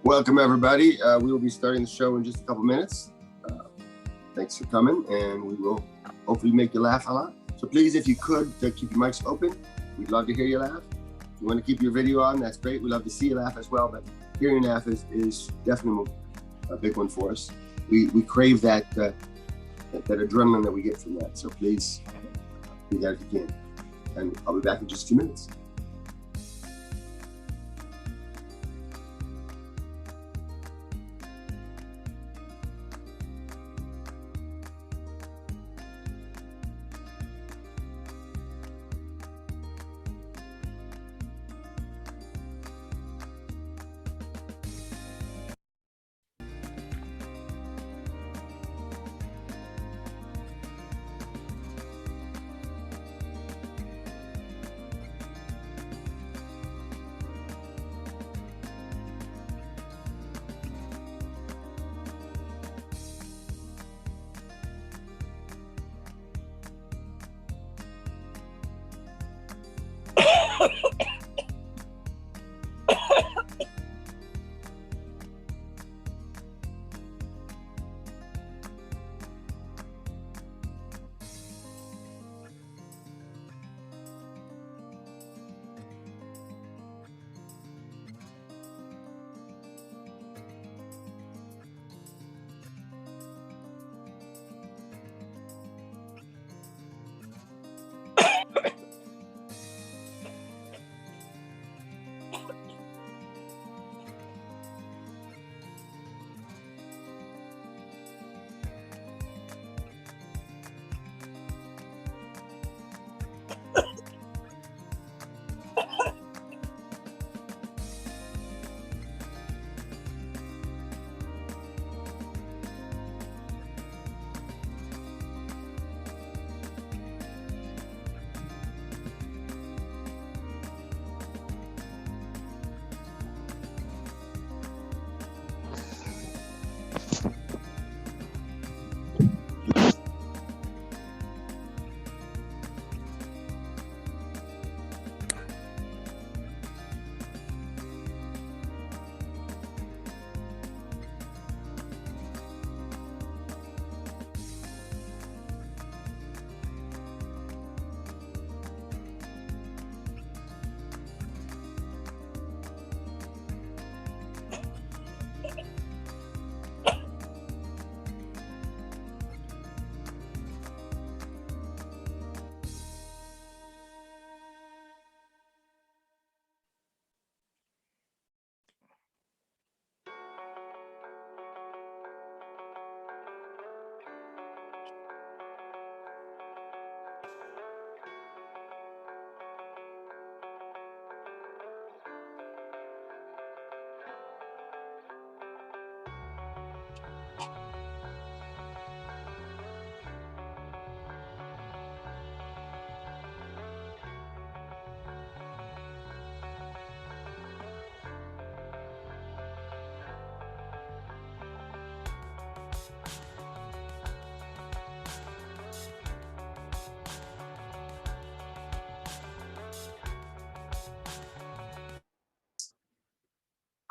Welcome, everybody. We will be starting the show in just a couple minutes. Thanks for coming, and we will hopefully make you laugh a lot. So please, if you could, keep your mics open. We'd love to hear you laugh. If you want to keep your video on, that's great. We love to see you laugh as well, but hearing you laugh is definitely a big one for us. We crave that adrenaline that we get from that. So please do that if you can. And I'll be back in just a few minutes.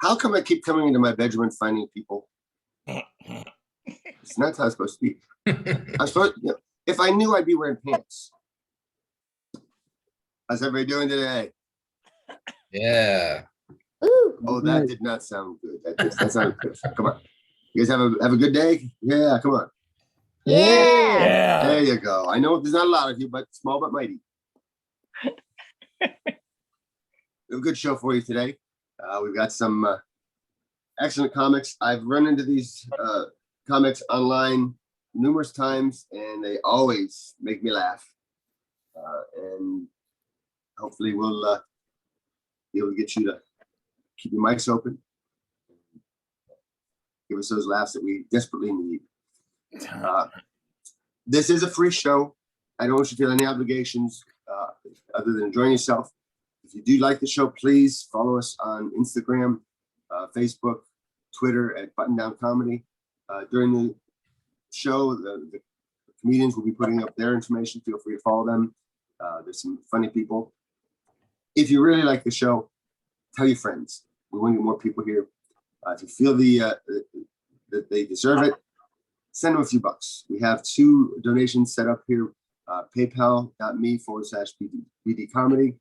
How come I keep coming into my bedroom and finding people? It's not how it's supposed to be. I'm supposed, if I knew, I'd be wearing pants. How's everybody doing today? Yeah. Oh, that did not sound good. That sounded good. Come on. You guys have a good day? Yeah, come on. Yeah. There you go. I know there's not a lot of you, but small but mighty. We have a good show for you today. We've got some excellent comics. I've run into these comics online numerous times, and they always make me laugh. And hopefully we'll be able to get you to keep your mics open. Give us those laughs that we desperately need. This is a free show. I don't want you to feel any obligations other than enjoying yourself. If you do like the show, please follow us on Instagram, Facebook, Twitter at Button Down Comedy. During the show, the comedians will be putting up their information. Feel free to follow them. There's some funny people. If you really like the show, tell your friends. We want to get more people here. If you feel that they deserve it, send them a few bucks. We have 2 donations set up here. PayPal.me/BD Comedy.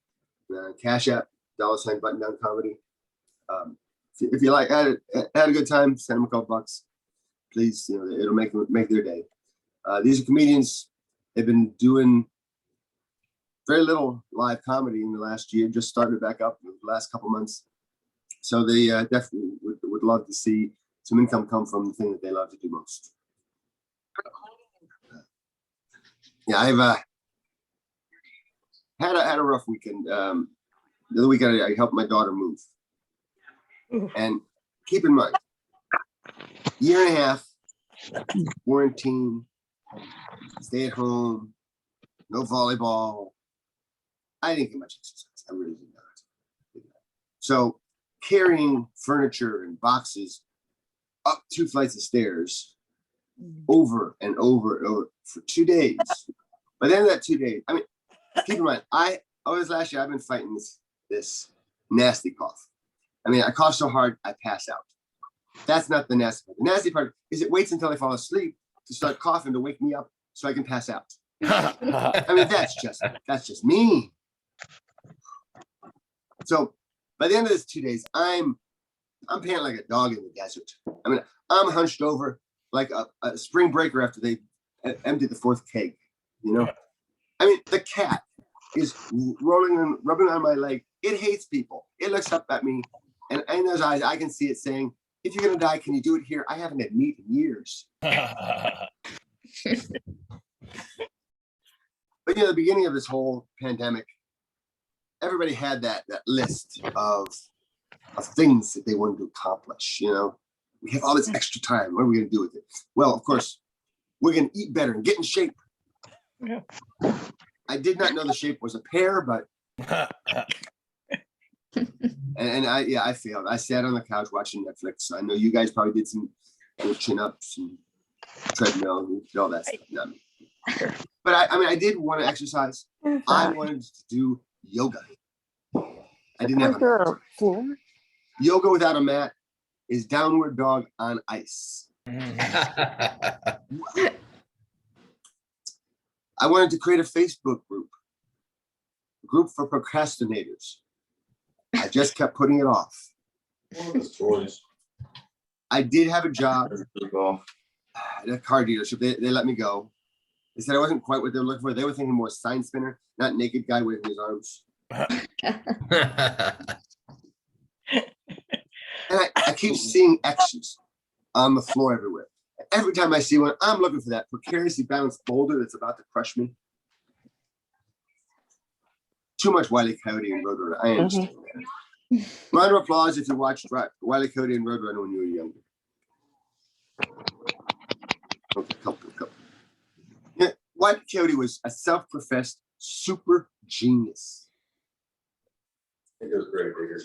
Cash App, $ button down comedy. If you like, had a good time, send them a couple bucks. Please, it'll make their day. These are comedians. They've been doing very little live comedy in the last year, just started back up in the last couple months. So they definitely would love to see some income come from the thing that they love to do most. Yeah, I've had a rough weekend. The other weekend I helped my daughter move. And keep in mind, year and a half, quarantine, stay at home, no volleyball. I didn't get much exercise. I really did not. So carrying furniture and boxes up 2 flights of stairs over and over and over for 2 days. By the end of that 2 days, I mean, keep in mind, last year I've been fighting this nasty cough. I mean, I cough so hard, I pass out. That's not the nasty part. The nasty part is it waits until I fall asleep to start coughing to wake me up so I can pass out. I mean, that's just me. So by the end of this 2 days, I'm panting like a dog in the desert. I mean, I'm hunched over like a spring breaker after they emptied the 4th keg, I mean, the cat is rubbing on my leg. It hates people. It looks up at me, and in those eyes, I can see it saying, "If you're gonna die, can you do it here? I haven't had meat in years." But the beginning of this whole pandemic, everybody had that list of things that they wanted to accomplish. We have all this extra time. What are we gonna do with it? Well, of course, we're gonna eat better and get in shape. Yeah. I did not know the shape was a pear, but and I failed. I sat on the couch watching Netflix. I know you guys probably did some chin-ups and treadmill and all that stuff. Not me. But I did want to exercise. I wanted to do yoga. I didn't have a mat. Yoga without a mat is downward dog on ice. I wanted to create a Facebook group for procrastinators. I just kept putting it off. I did have a job at a car dealership. They let me go. They said I wasn't quite what they were looking for. They were thinking more sign spinner, not naked guy waving his arms. And I keep seeing X's on the floor everywhere. Every time I see one, I'm looking for that precariously balanced boulder that's about to crush me. Too much Wile E. Coyote and Roadrunner. I understand that. Round of applause if you watched Wile E. Coyote and Roadrunner when you were younger. Okay, couple. Yeah, Wile E. Coyote was a self-professed super genius. I think it was very bigger.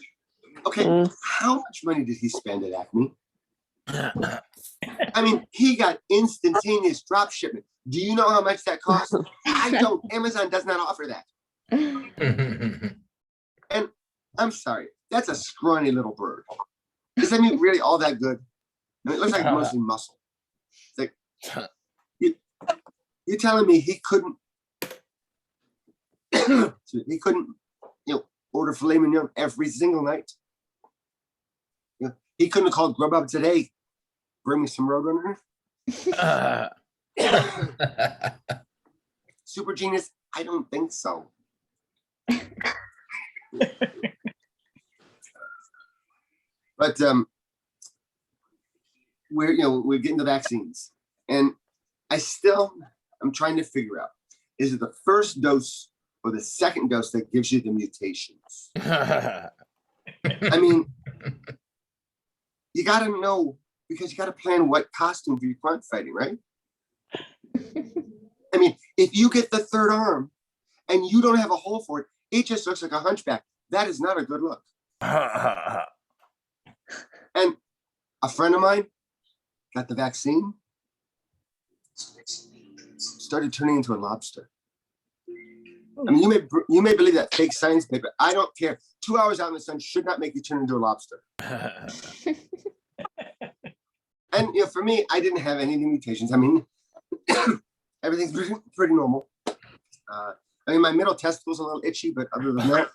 Okay, how much money did he spend at Acme? I mean, he got instantaneous drop shipment. Do you know how much that costs? I don't. Amazon does not offer that. And I'm sorry, that's a scrawny little bird. Does that mean really all that good? I mean, it looks like mostly muscle. It's like you're telling me he couldn't order filet mignon every single night? He couldn't have called Grubhub today. Bring me some Roadrunner. Super genius? I don't think so. But we're getting the vaccines, and I'm trying to figure out, is it the first dose or the second dose that gives you the mutations? I mean, you got to know, because you got to plan what costume for your front fighting, right? I mean, if you get the third arm and you don't have a hole for it, it just looks like a hunchback. That is not a good look. And a friend of mine got the vaccine, started turning into a lobster. I mean, you may believe that fake science paper. I don't care. 2 hours out in the sun should not make you turn into a lobster. And for me, I didn't have any mutations. I mean, everything's pretty normal. I mean, my middle testicle's a little itchy, but other than that.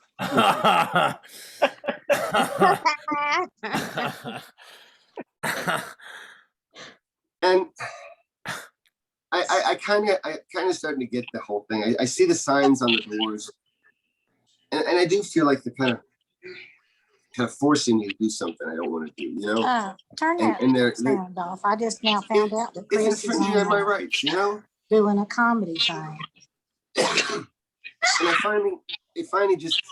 And I kind of starting to get the whole thing. I see the signs on the doors, and I do feel like they're kind of forcing me to do something I don't want to do, Turn that sound off. I just now found out that Kris it's infringing on my rights, doing a comedy thing. And it finally just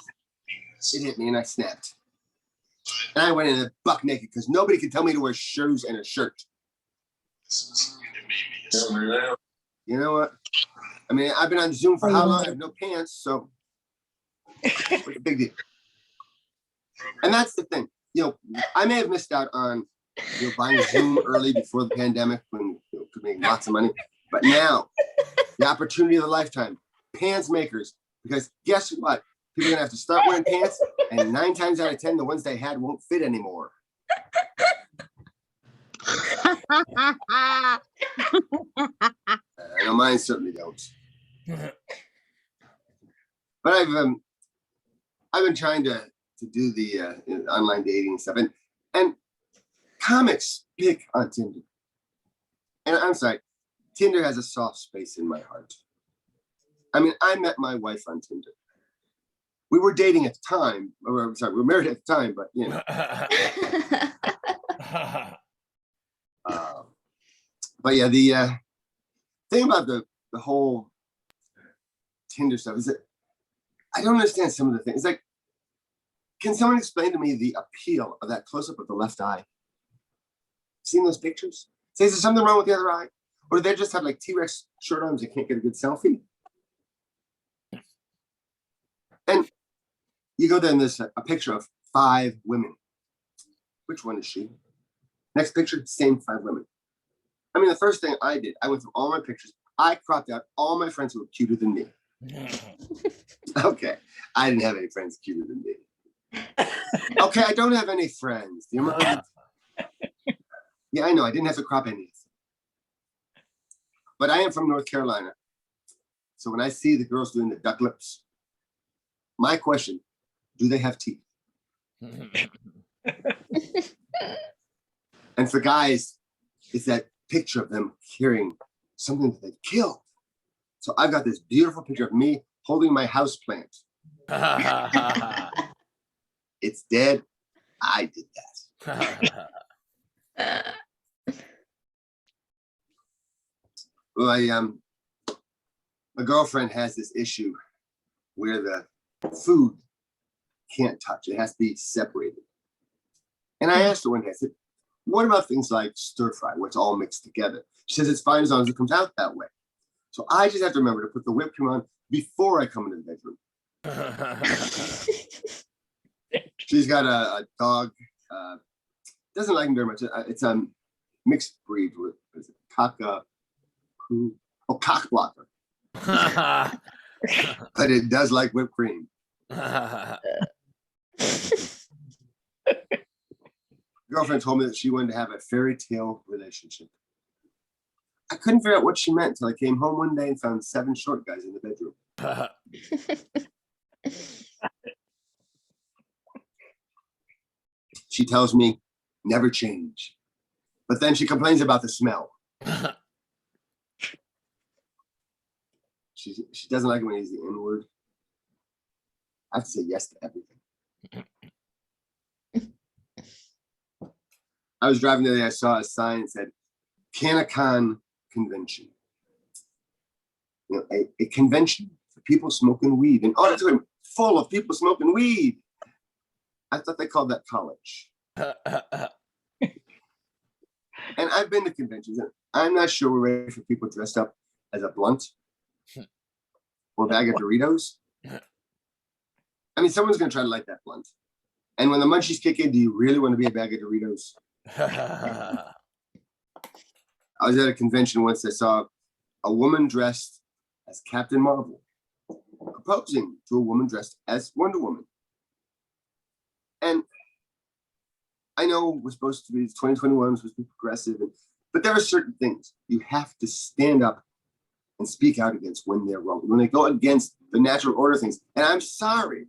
hit me, and I snapped. And I went in buck naked because nobody could tell me to wear shoes and a shirt. You know what? I mean, I've been on Zoom for how long? I have no pants, so what's the big deal? And that's the thing. I may have missed out on buying Zoom early before the pandemic when you could make lots of money. But now, the opportunity of a lifetime, pants makers, because guess what? People are gonna have to start wearing pants, and 9 times out of 10, the ones they had won't fit anymore. I know mine certainly don't. But I've been trying to do the online dating stuff, and comics pick on Tinder. And I'm sorry, Tinder has a soft space in my heart. I mean, I met my wife on Tinder. We were dating at the time, or I'm sorry, we were married at the time, but but yeah, the thing about the whole Tinder stuff is that I don't understand some of the things. Like, can someone explain to me the appeal of that close-up of the left eye? Seen those pictures? Say, is there something wrong with the other eye? Or do they just have like T-Rex short arms and can't get a good selfie? And you go there and there's a picture of 5 women. Which one is she? Next picture, same 5 women. I mean, the first thing I did, I went through all my pictures. I cropped out all my friends who were cuter than me. Okay, I didn't have any friends cuter than me. Okay, I don't have any friends. Do you remember? Yeah, I know. I didn't have to crop anything. But I am from North Carolina. So when I see the girls doing the duck lips, my question, do they have teeth? And for guys, it's that picture of them carrying something that they killed. So I've got this beautiful picture of me holding my house plant. It's dead. I did that. Well, my girlfriend has this issue where the food can't touch. It has to be separated. And I asked her one day, I said, what about things like stir fry, where it's all mixed together? She says it's fine as long as it comes out that way. So I just have to remember to put the whipped cream on before I come into the bedroom. She's got a dog. Doesn't like him very much. It's a mixed breed with cock blocker. But it does like whipped cream. Girlfriend told me that she wanted to have a fairy tale relationship. I couldn't figure out what she meant until I came home one day and found 7 short guys in the bedroom. She tells me, never change. But then she complains about the smell. She doesn't like it when he's the N-word. I have to say yes to everything. I was driving the other day, I saw a sign that said, Canacon Convention. A convention for people smoking weed. An auditorium full of people smoking weed. I thought they called that college. And I've been to conventions, and I'm not sure we're ready for people dressed up as a blunt or a bag of Doritos. I mean, someone's going to try to light that blunt. And when the munchies kick in, do you really want to be a bag of Doritos? I was at a convention once. I saw a woman dressed as Captain Marvel proposing to a woman dressed as Wonder Woman. And I know we're supposed to be 2021, we're supposed to be progressive, but there are certain things you have to stand up and speak out against when they're wrong, when they go against the natural order things. And I'm sorry,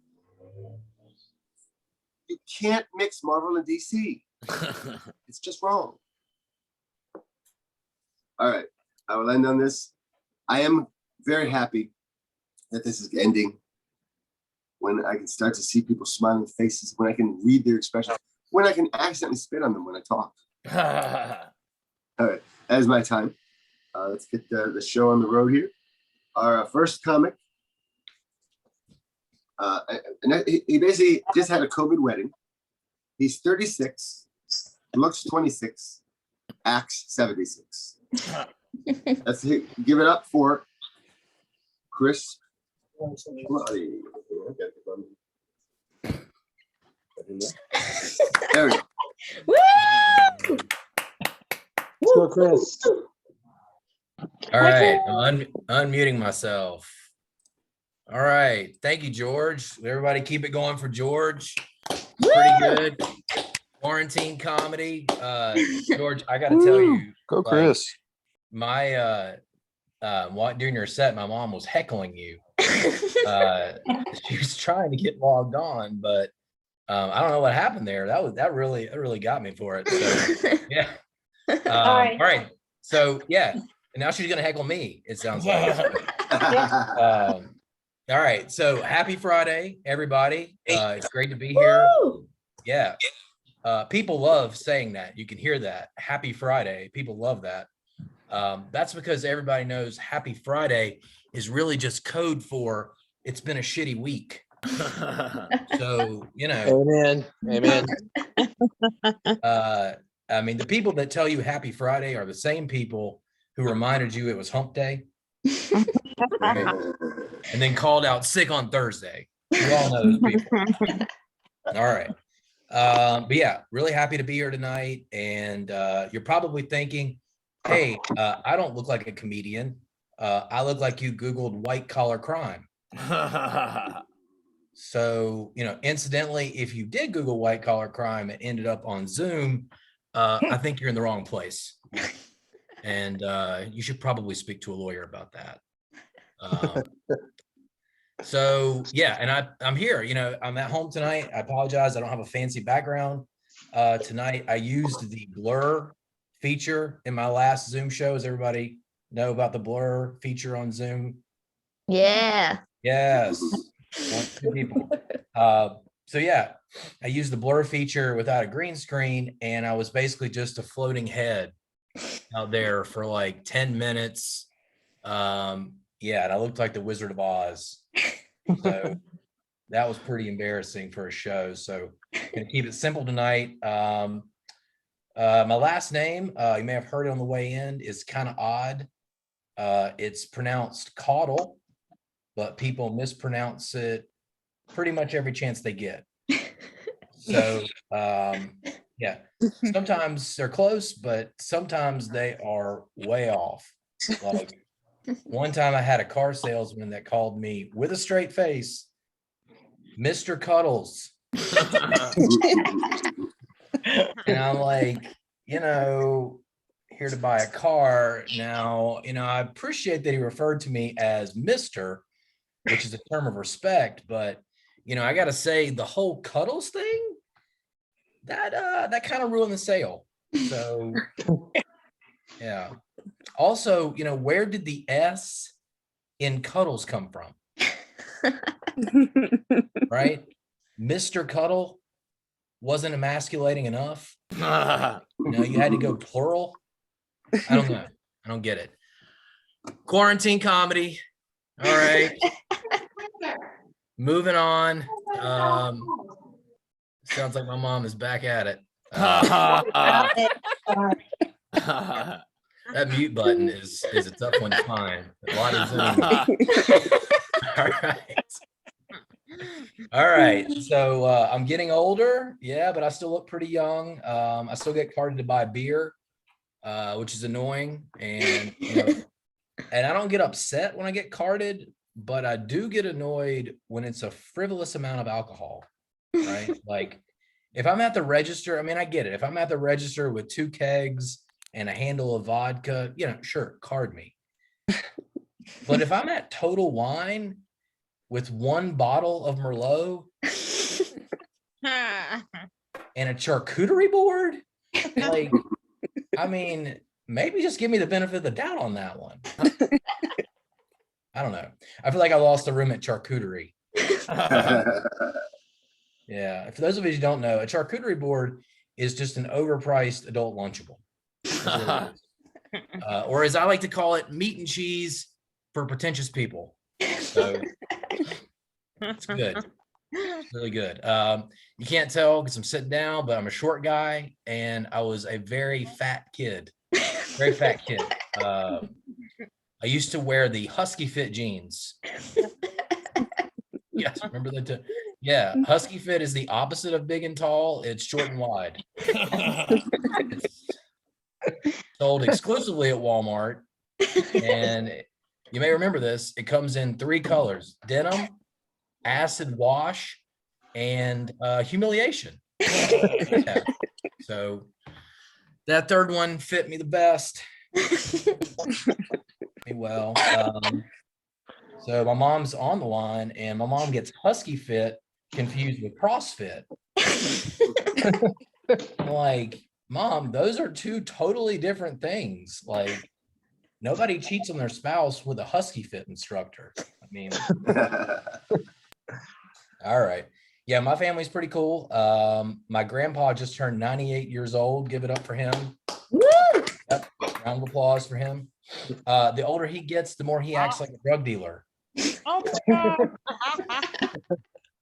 you can't mix Marvel and DC. It's just wrong. All right, I will end on this. I am very happy that this is ending, when I can start to see people's smiling faces, when I can read their expressions, when I can accidentally spit on them when I talk. All right, that is my time. Let's get the show on the road here. Our first comic, he basically just had a COVID wedding. He's 36, looks 26, acts 76. Let's give it up for Kris. There we go. Woo! Let's go, Kris. All right, I'm unmuting myself. All right, thank you, George. Everybody keep it going for George. Pretty good. Quarantine comedy. George, I gotta tell you, Go, Kris. My during your set, my mom was heckling you. She was trying to get logged on, but I don't know what happened there. That really got me for it. So, yeah. All right. So yeah, and now she's gonna heckle me. It sounds like. All right. So happy Friday, everybody. It's great to be here. Yeah. People love saying that. You can hear that. Happy Friday. People love that. That's because everybody knows Happy Friday is really just code for it's been a shitty week. So, Amen. I mean, the people that tell you Happy Friday are the same people who reminded you it was hump day. Right? And then called out sick on Thursday. You all know those people. All right. But yeah, really happy to be here tonight. And you're probably thinking, hey, I don't look like a comedian. I look like you Googled white collar crime. So, incidentally, if you did Google white collar crime and ended up on Zoom, I think you're in the wrong place. And you should probably speak to a lawyer about that. So yeah, and I'm here, I'm at home tonight. I apologize. I don't have a fancy background. Tonight I used the blur feature in my last Zoom show. Does everybody know about the blur feature on Zoom? Yeah. Yes. 2 people. So yeah, I used the blur feature without a green screen, and I was basically just a floating head out there for like 10 minutes. Yeah, and I looked like the Wizard of Oz. So that was pretty embarrassing for a show. So gonna keep it simple tonight. My last name, you may have heard it on the way in, is kind of odd. It's pronounced Caudle, but people mispronounce it pretty much every chance they get. So yeah, sometimes they're close, but sometimes they are way off. Like one time I had a car salesman that called me with a straight face, Mr. Cuddles. And I'm like, here to buy a car. Now, I appreciate that he referred to me as Mr., which is a term of respect, but I gotta say the whole Cuddles thing, that kind of ruined the sale. So yeah. Also, where did the S in Cuddles come from? Right? Mr. Cuddle wasn't emasculating enough. You had to go plural. I don't know. I don't get it. Quarantine comedy. All right. Moving on. Sounds like my mom is back at it. That mute button is a tough one to find. A lot of Zoom. All right. So I'm getting older, yeah, but I still look pretty young. I still get carded to buy beer, which is annoying, and and I don't get upset when I get carded, but I do get annoyed when it's a frivolous amount of alcohol, right? Like If I'm at the register, I mean, I get it. If I'm at the register with 2 kegs and a handle of vodka, sure, card me. But if I'm at Total Wine with 1 bottle of Merlot and a charcuterie board, like, I mean, maybe just give me the benefit of the doubt on that one. I don't know. I feel like I lost the room at charcuterie. Yeah. For those of you who don't know, a charcuterie board is just an overpriced adult Lunchable. Or as I like to call it, meat and cheese for pretentious people. So it's good. It's really good. You can't tell because I'm sitting down, but I'm a short guy and I was a very fat kid. Very fat kid. I used to wear the Husky Fit jeans. Yes, remember that? Yeah, Husky Fit is the opposite of big and tall. It's short and wide. It's sold exclusively at Walmart. And you may remember this. It comes in 3 colors: denim, acid wash, and humiliation. Yeah. So that third one fit me the best. Well, so my mom's on the line and my mom gets Husky Fit confused with CrossFit. I'm like, Mom, those are 2 totally different things. Like, nobody cheats on their spouse with a Husky Fit instructor. I mean, all right. Yeah, my family's pretty cool. My grandpa just turned 98 years old. Give it up for him. Yep. Round of applause for him. The older he gets, the more he acts like a drug dealer.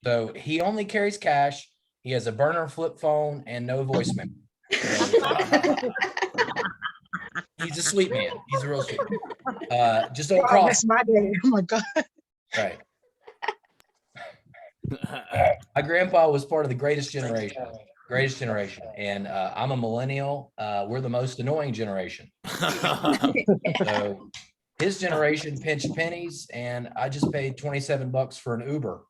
So he only carries cash. He has a burner flip phone and no voicemail. He's a sweet man. He's a real sweet man. Just don't cross. That's my day. Oh my God. Right. My grandpa was part of the greatest generation. And I'm a millennial. We're the most annoying generation. So his generation pinched pennies and I just paid $27 for an Uber.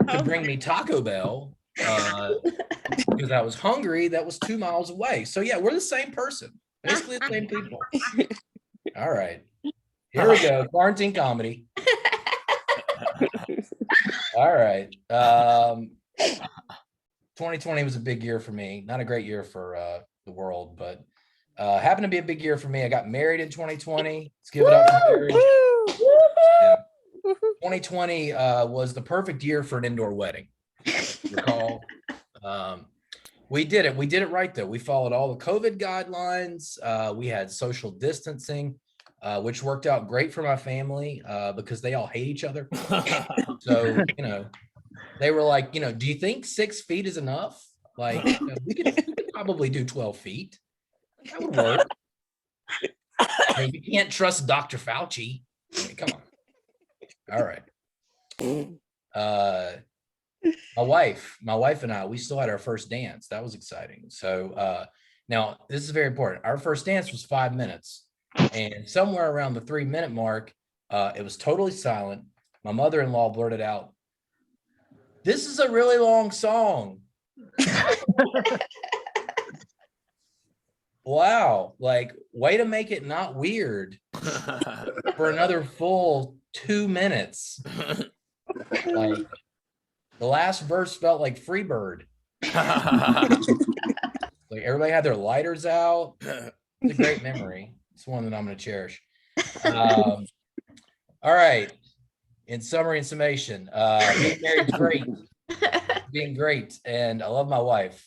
To bring me Taco Bell because I was hungry. That was 2 miles away. So yeah, we're the same person, basically the same people. All right, here we go. Quarantine comedy. All right. 2020 was a big year for me. Not a great year for the world, but happened to be a big year for me. I got married in 2020. Let's give it up for marriage. Yeah. 2020 was the perfect year for an indoor wedding. Recall, we did it. We did it right though. We followed all the COVID guidelines. We had social distancing, which worked out great for my family because they all hate each other. So they were like, do you think 6 feet is enough? Like we could probably do 12 feet. That would work. You can't trust Dr. Fauci. I mean, come on. All right. My wife and I, we still had our first dance. That was exciting. So now this is very important. Our first dance was 5 minutes, and somewhere around the 3-minute mark, it was totally silent. My mother-in-law blurted out, "This is a really long song." Wow, like way to make it not weird for another full 2 minutes. Like the last verse felt like Freebird. Like everybody had their lighters out. It's a great memory. It's one that I'm going to cherish. All right. In summary and summation, being married is great. Being great, and I love my wife.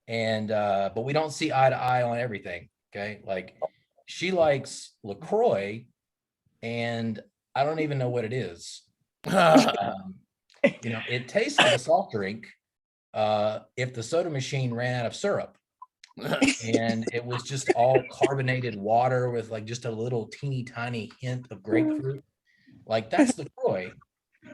And but we don't see eye to eye on everything. Okay, like she likes LaCroix, and I don't even know what it is. It tastes like a soft drink if the soda machine ran out of syrup, and it was just all carbonated water with like just a little teeny tiny hint of grapefruit. Like that's LaCroix,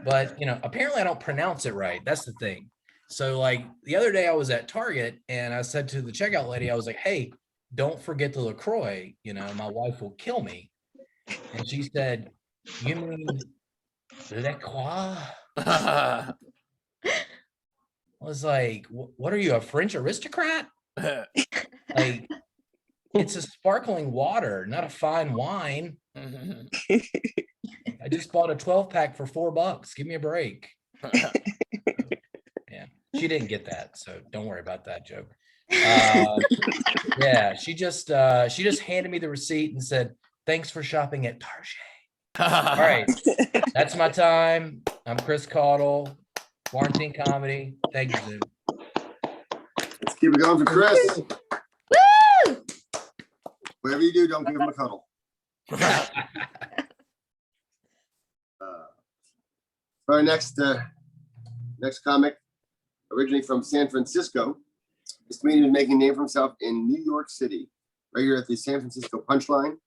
but apparently I don't pronounce it right. That's the thing. So like the other day I was at Target and I said to the checkout lady, I was like, "Hey, don't forget the LaCroix, my wife will kill me." And she said, "You mean LaCroix?" was like, what are you, a French aristocrat? Like, it's a sparkling water, not a fine wine. I just bought a 12-pack for $4. Give me a break. Yeah, she didn't get that, so don't worry about that joke. Yeah, she just handed me the receipt and said, "Thanks for shopping at Target." All right, that's my time. I'm Kris Caudle, Quarantine Comedy. Thank you, Zoom. Let's keep it going for Kris. Woo! Whatever you do, don't give him a cuddle. Our next comic, originally from San Francisco, this comedian is making a name for himself in New York City, right here at the San Francisco Punchline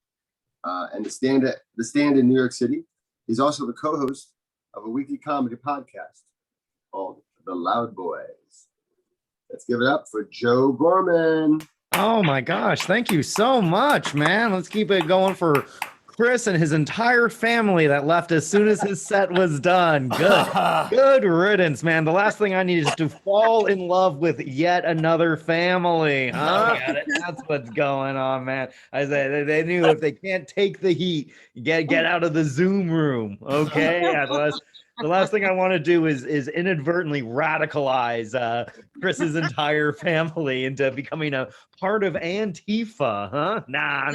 and the Stand in New York City. He's also the co-host of a weekly comedy podcast called The Loud Boys. Let's give it up for Joe Gorman. Oh my gosh, thank you so much, man. Let's keep it going for Kris and his entire family that left as soon as his set was done. Good riddance, man. The last thing I need is to fall in love with yet another family. Huh? That's what's going on, man. I said they knew if they can't take the heat, get out of the Zoom room. Okay. Yeah, the last thing I want to do is inadvertently radicalize Kris's entire family into becoming a part of Antifa, huh? Nah,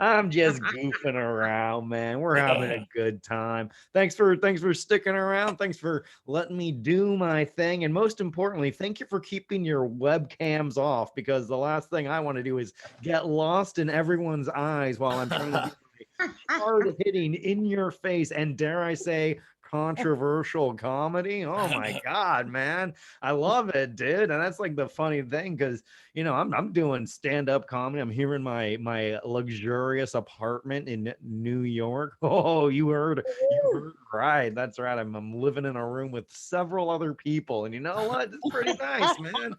I'm just goofing around, man. We're having a good time. Thanks for sticking around. Thanks for letting me do my thing. And most importantly, thank you for keeping your webcams off, because the last thing I want to do is get lost in everyone's eyes while I'm trying to do hard hitting in your face and, dare I say, controversial comedy. Oh my God, man. I love it, dude. And that's like the funny thing, because I'm doing stand-up comedy. I'm here in my luxurious apartment in New York. Oh, you heard right. That's right. I'm living in a room with several other people. And you know what? It's pretty nice, man.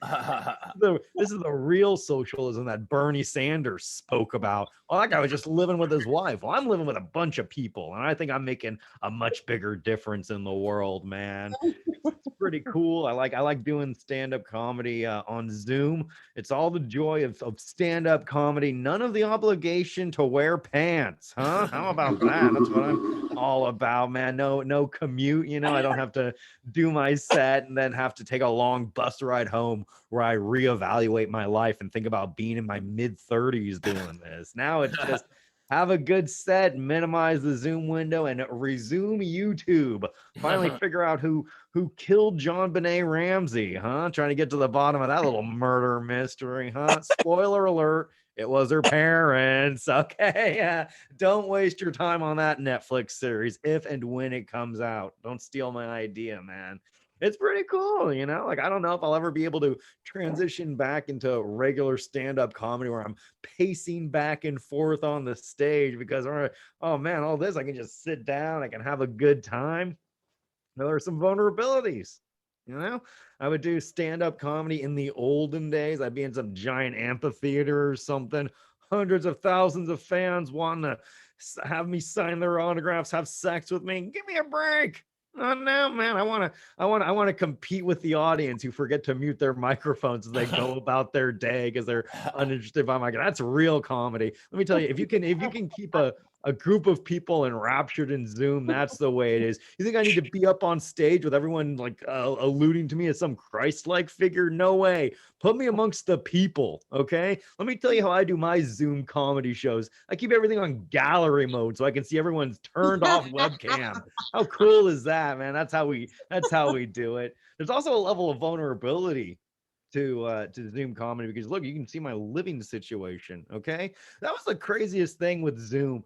This is the real socialism that Bernie Sanders spoke about. Well, that guy was just living with his wife. Well, I'm living with a bunch of people, and I think I'm making a much bigger difference in the world, man. It's pretty cool. I like doing stand-up comedy on Zoom. It's all the joy of stand-up comedy, none of the obligation to wear pants, huh? How about that? That's what I'm all about, man. No commute, I don't have to do my set and then have to take a long bus ride home where I reevaluate my life and think about being in my mid-30s doing this. Now it's just have a good set, minimize the Zoom window, and resume YouTube. Finally figure out who killed John Benet Ramsey, huh? Trying to get to the bottom of that little murder mystery, huh? Spoiler alert, it was her parents. Okay, don't waste your time on that Netflix series if and when it comes out. Don't steal my idea, man. It's pretty cool, like, I don't know if I'll ever be able to transition back into regular stand-up comedy where I'm pacing back and forth on the stage, because oh man, all this, I can just sit down, I can have a good time. There are some vulnerabilities, I would do stand-up comedy in the olden days. I'd be in some giant amphitheater or something, hundreds of thousands of fans wanting to have me sign their autographs, have sex with me. Give me a break. Oh no, man! I want to compete with the audience who forget to mute their microphones as they go about their day because they're uninterested by my. That's real comedy. Let me tell you, if you can keep a group of people enraptured in Zoom, that's the way it is. You think I need to be up on stage with everyone like alluding to me as some Christ-like figure? No way. Put me amongst the people, okay? Let me tell you how I do my Zoom comedy shows. I keep everything on gallery mode so I can see everyone's turned off webcam. How cool is that, man? That's how we do it. There's also a level of vulnerability to Zoom comedy, because look, you can see my living situation. Okay, that was the craziest thing with Zoom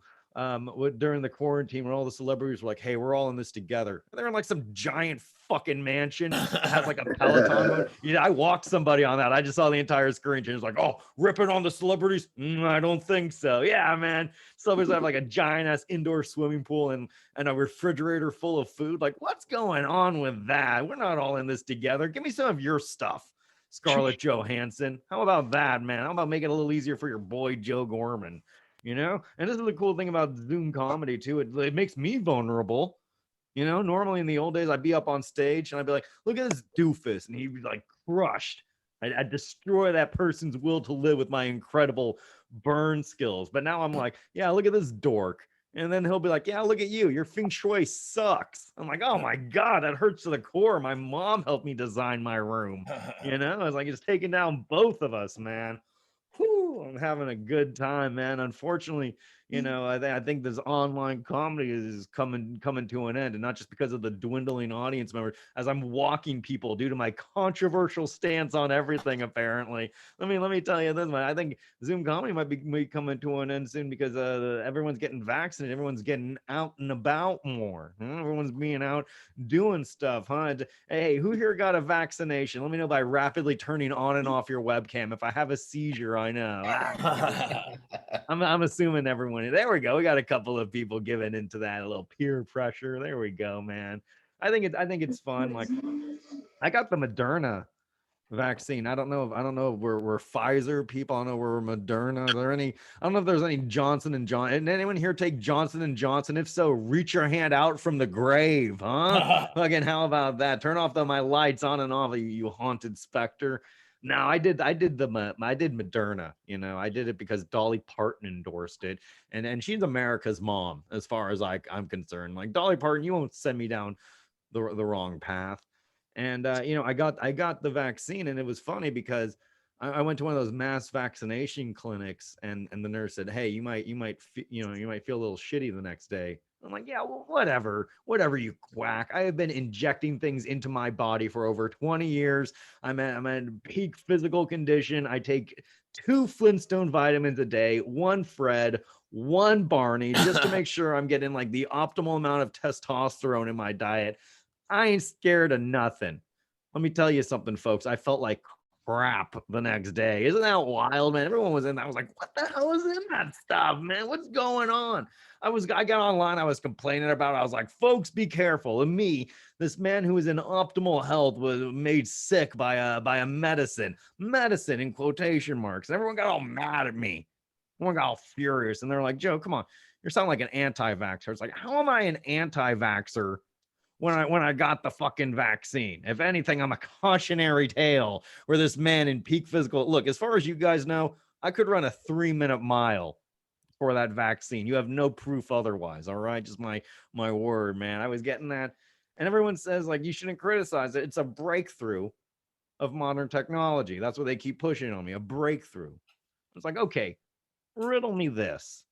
during the quarantine, when all the celebrities were like, hey, we're all in this together. They're in like some giant fucking mansion that has like a Peloton mode. I walked somebody on that. I just saw the entire screen change. It's like, oh, ripping on the celebrities? I don't think so. Yeah, man. Celebrities have like a giant ass indoor swimming pool and a refrigerator full of food. Like, what's going on with that? We're not all in this together. Give me some of your stuff, Scarlett Johansson. How about that, man? How about making it a little easier for your boy Joe Gorman? And this is the cool thing about Zoom comedy too. It makes me vulnerable, You know, normally in the old days, I'd be up on stage and I'd be like, look at this doofus. And he'd be like crushed. I'd destroy that person's will to live with my incredible burn skills. But now I'm like, yeah, look at this dork. And then he'll be like, yeah, look at you. Your feng shui sucks. I'm like, oh my God, that hurts to the core. My mom helped me design my room. You know, it's like it's taking down both of us, man. Whew, I'm having a good time, man. Unfortunately, you know, I think this online comedy is coming to an end, and not just because of the dwindling audience members. As I'm walking people due to my controversial stance on everything, apparently. Let me tell you this, man. I think Zoom comedy might be coming to an end soon because everyone's getting vaccinated, everyone's getting out and about more. Everyone's being out doing stuff, huh? Hey, who here got a vaccination? Let me know by rapidly turning on and off your webcam. If I have a seizure, I know. I'm assuming everyone. There we go. We got a couple of people giving into that, a little peer pressure. There we go, man. I think it's fun. Like I got the Moderna vaccine. I don't know if we're Pfizer people. I don't know we're Moderna. Are there any? I don't know if there's any Johnson and Johnson. And anyone here take Johnson and Johnson? If so, reach your hand out from the grave, huh? Again, how about that? Turn off my lights on and off, you haunted specter. No, I did Moderna. You know, I did it because Dolly Parton endorsed it, and she's America's mom, as far as I'm concerned. Like Dolly Parton, you won't send me down the wrong path. And you know, I got the vaccine, and it was funny because I went to one of those mass vaccination clinics, and the nurse said, "Hey, you might you might feel a little shitty the next day." I'm like, "Yeah, well, whatever, you quack. I have been injecting things into my body for over 20 years. I'm at peak physical condition. I take 2 Flintstone vitamins a day, 1 Fred, 1 Barney, just to make sure I'm getting like the optimal amount of testosterone in my diet. I ain't scared of nothing." Let me tell you something, folks. I felt like crap the next day. Isn't that wild, man? Everyone was in that. I was like, what the hell is in that stuff, man? What's going on? I got online. I was complaining about it. I was like, folks, be careful. And me, this man who was in optimal health, was made sick by a medicine in quotation marks. And everyone got all mad at me. Everyone got all furious. And they're like, Joe, come on. You're sounding like an anti-vaxxer. It's like, how am I an anti-vaxxer when I got the fucking vaccine? If anything, I'm a cautionary tale where this man in peak physical. Look, as far as you guys know, I could run a 3-minute mile for that vaccine. You have no proof otherwise. All right. Just my word, man. I was getting that. And everyone says, like, you shouldn't criticize it. It's a breakthrough of modern technology. That's what they keep pushing on me. A breakthrough. It's like, okay, riddle me this.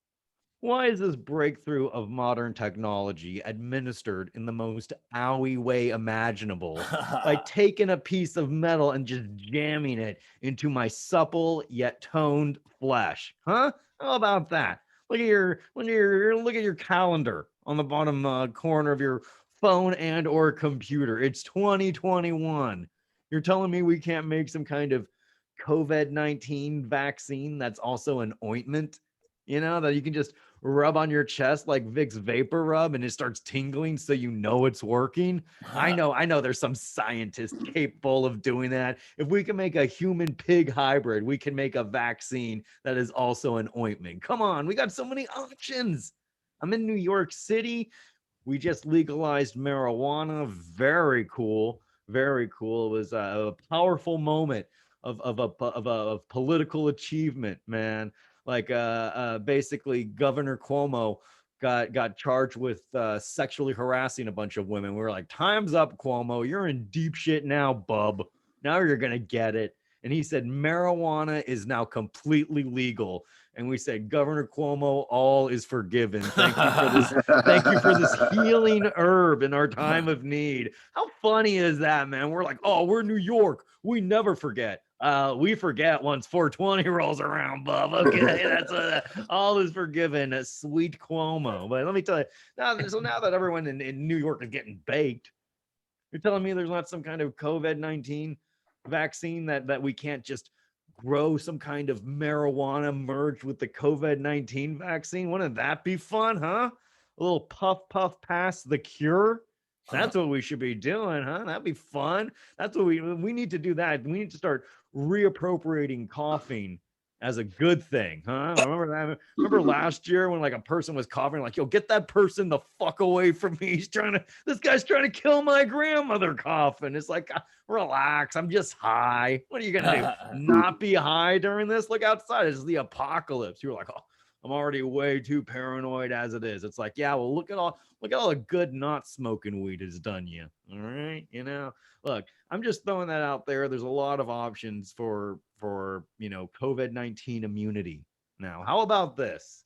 Why is this breakthrough of modern technology administered in the most owie way imaginable by taking a piece of metal and just jamming it into my supple yet toned flesh? Huh? How about that? Look at your calendar on the bottom corner of your phone and or computer. It's 2021. You're telling me we can't make some kind of COVID-19 vaccine that's also an ointment? You know, that you can just rub on your chest like Vicks Vapor Rub and it starts tingling so you know it's working. I know there's some scientist capable of doing that. If we can make a human pig hybrid, we can make a vaccine that is also an ointment. Come on, we got so many options. I'm in New York City. We just legalized marijuana. Very cool. Very cool. It was a powerful moment of political achievement, man. Like basically Governor Cuomo got charged with sexually harassing a bunch of women. We were like, time's up, Cuomo. You're in deep shit now, bub. Now you're gonna get it. And he said marijuana is now completely legal. And we said, Governor Cuomo, all is forgiven. Thank you for this. Thank you for this healing herb in our time of need. How funny is that, man? We're like, oh, we're New York. We never forget. We forget once 420 rolls around, bub. Okay, that's all is forgiven. Sweet Cuomo. But let me tell you, now that everyone in New York is getting baked, you're telling me there's not some kind of COVID-19 vaccine that we can't just grow some kind of marijuana merged with the COVID-19 vaccine? Wouldn't that be fun, huh? A little puff pass the cure. That's what we should be doing, huh? That'd be fun. That's what we need to do. That we need to start reappropriating coughing as a good thing, huh? Remember that? Remember last year when like a person was coughing, like, yo, get that person the fuck away from me. This guy's trying to kill my grandmother coughing. It's like, relax. I'm just high. What are you gonna do? Not be high during this? Look outside. It's the apocalypse. You're like, oh, I'm already way too paranoid as it is. It's like, yeah, well, look at all the good not smoking weed has done you. All right, look, I'm just throwing that out there. There's a lot of options for COVID-19 immunity. Now, how about this?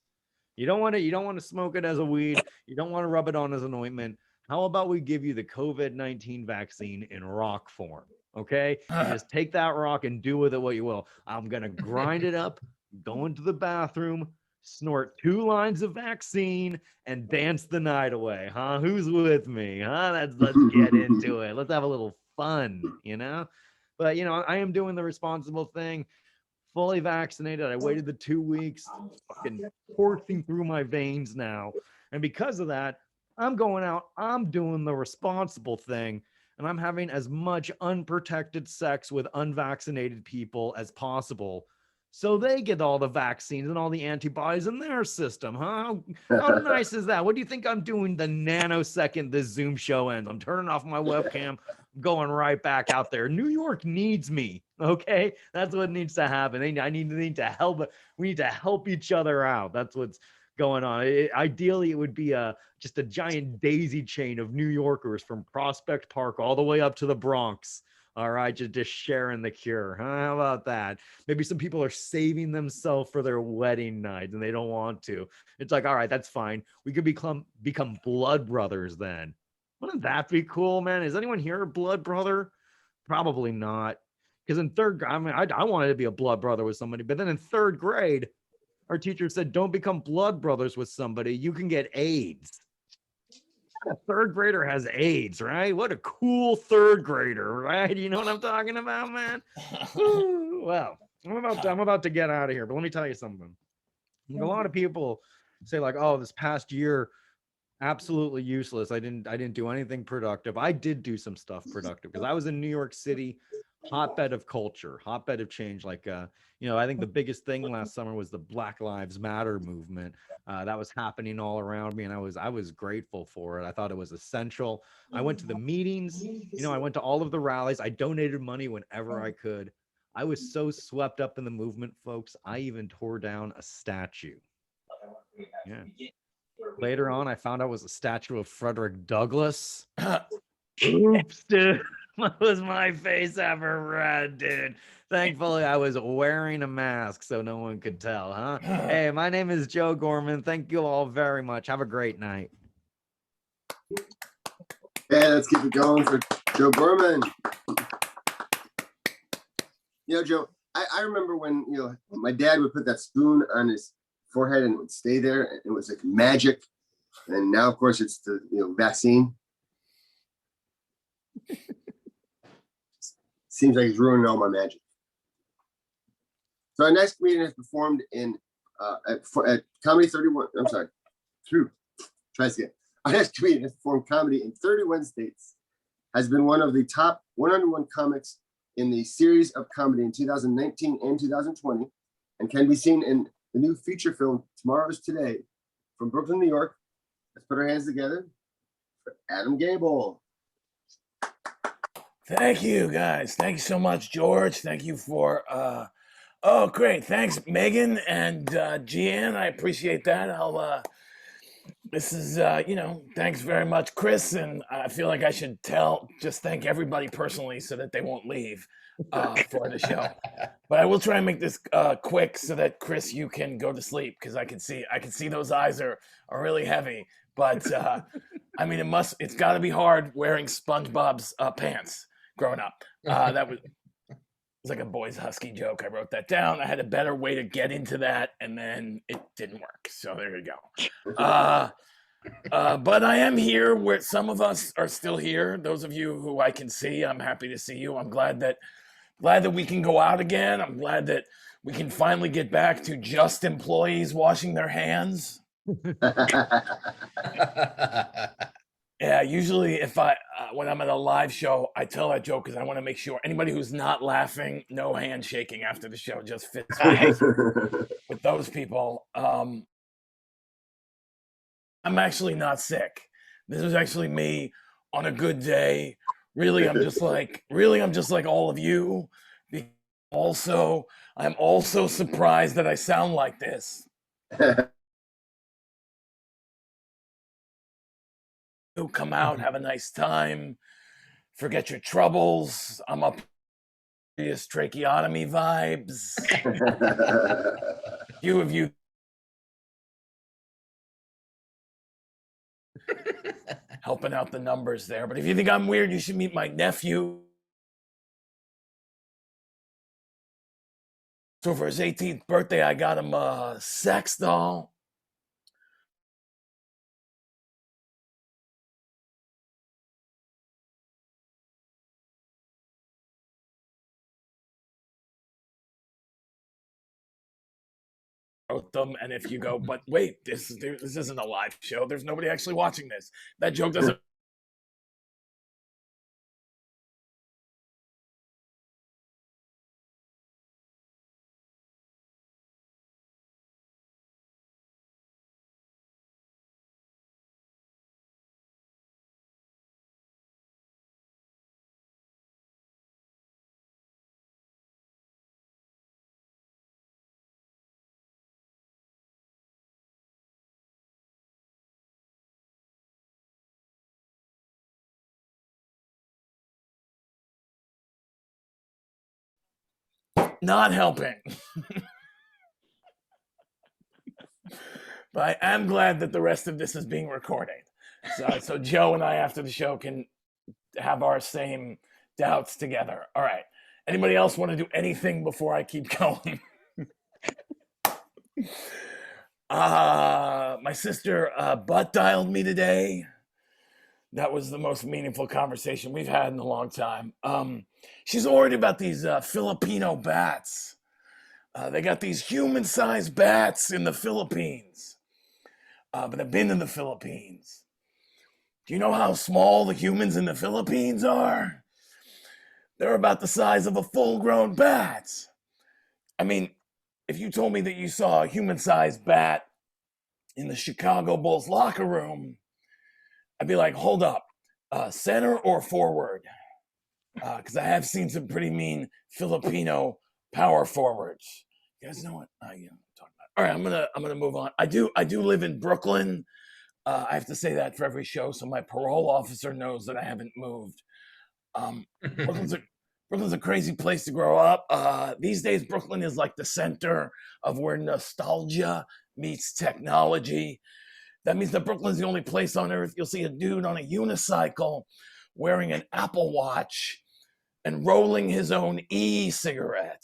You don't want to smoke it as a weed. You don't want to rub it on as an ointment. How about we give you the COVID-19 vaccine in rock form? Okay, you just take that rock and do with it what you will. I'm gonna grind it up, go into the bathroom, snort 2 lines of vaccine, and dance the night away. Huh? Who's with me? Huh? Let's get into it. Let's have a little fun, But I am doing the responsible thing. Fully vaccinated. I waited the 2 weeks, fucking coursing through my veins now. And because of that, I'm going out, I'm doing the responsible thing, and I'm having as much unprotected sex with unvaccinated people as possible, so they get all the vaccines and all the antibodies in their system, huh? How nice is that? What do you think I'm doing the nanosecond this Zoom show ends? I'm turning off my webcam, going right back out there. New York needs me, okay? That's what needs to happen. I need to help. We need to help each other out. That's what's going on. Ideally, it would be just a giant daisy chain of New Yorkers from Prospect Park all the way up to the Bronx. All right, just sharing the cure. Huh? How about that? Maybe some people are saving themselves for their wedding night and they don't want to. It's like, all right, that's fine. We could become blood brothers then. Wouldn't that be cool, man? Is anyone here a blood brother? Probably not. Because in third grade, I wanted to be a blood brother with somebody, but then in third grade, our teacher said, don't become blood brothers with somebody. You can get AIDS. A third grader has AIDS, right? What a cool third grader, right? You know what I'm talking about, man? Well, I'm about to get out of here, but let me tell you something. A lot of people say like, oh, this past year, absolutely useless. I didn't do anything productive. I did do some stuff productive because I was in New York City, hotbed of culture, hotbed of change. Like, I think the biggest thing last summer was the Black Lives Matter movement. That was happening all around me, and I was grateful for it. I thought it was essential. I went to the meetings, I went to all of the rallies. I donated money whenever I could. I was so swept up in the movement, folks. I even tore down a statue. Yeah. Later on, I found out it was a statue of Frederick Douglass. Oops, dude. What was my face ever red, dude? Thankfully, I was wearing a mask so no one could tell, huh? Hey, my name is Joe Gorman. Thank you all very much. Have a great night. Yeah, let's keep it going for Joe Gorman. Joe, I remember when, my dad would put that spoon on his forehead and it would stay there. And it was like magic. And now, of course, it's the vaccine. Seems like it's ruining all my magic. So our next comedian has performed at Comedy 31. I'm sorry. Try this again. Our next comedian has performed comedy in 31 states. Has been one of the top 101 comics in the series of comedy in 2019 and 2020, and can be seen in the new feature film Tomorrow's Today from Brooklyn, New York. Let's put our hands together for Adam Gabel. Thank you, guys. Thank you so much, George. Thank you for, oh, great. Thanks, Megan and Gian. I appreciate that. This is, thanks very much, Kris. And I feel like I should just thank everybody personally so that they won't leave for the show. But I will try and make this quick so that, Kris, you can go to sleep because I can see those eyes are really heavy. But it's got to be hard wearing SpongeBob's pants growing up. That was like a boy's husky joke. I wrote that down. I had a better way to get into that, and then it didn't work. So there you go. But I am here where some of us are still here. Those of you who I can see, I'm happy to see you. I'm glad that we can go out again. I'm glad that we can finally get back to just employees washing their hands. Yeah, usually if I when I'm at a live show, I tell that joke because I want to make sure anybody who's not laughing, no handshaking after the show, just fits with those people. I'm actually not sick. This was actually me on a good day. Really, I'm just like all of you. Also, I'm also surprised that I sound like this. You come out, have a nice time, forget your troubles. I'm up tracheotomy vibes. Few of you helping out the numbers there. But if you think I'm weird, you should meet my nephew. So for his 18th birthday, I got him a sex doll. Them, and if you go, but wait, this isn't a live show. There's nobody actually watching this. That joke doesn't. Not helping. But I am glad that the rest of this is being recorded. So Joe and I, after the show, can have our same doubts together. All right. Anybody else want to do anything before I keep going? My sister butt dialed me today. That was the most meaningful conversation we've had in a long time. She's worried about these Filipino bats. They got these human-sized bats in the Philippines. But I've been in the Philippines. Do you know how small the humans in the Philippines are? They're about the size of a full-grown bat. I mean, if you told me that you saw a human-sized bat in the Chicago Bulls locker room, I'd be like, hold up, center or forward? Because I have seen some pretty mean Filipino power forwards. You guys know what? I'm talking about. All right, I'm gonna move on. I do live in Brooklyn. I have to say that for every show, so my parole officer knows that I haven't moved. Brooklyn's a crazy place to grow up. These days, Brooklyn is like the center of where nostalgia meets technology. That means that Brooklyn's the only place on earth you'll see a dude on a unicycle wearing an Apple Watch and rolling his own e-cigarette.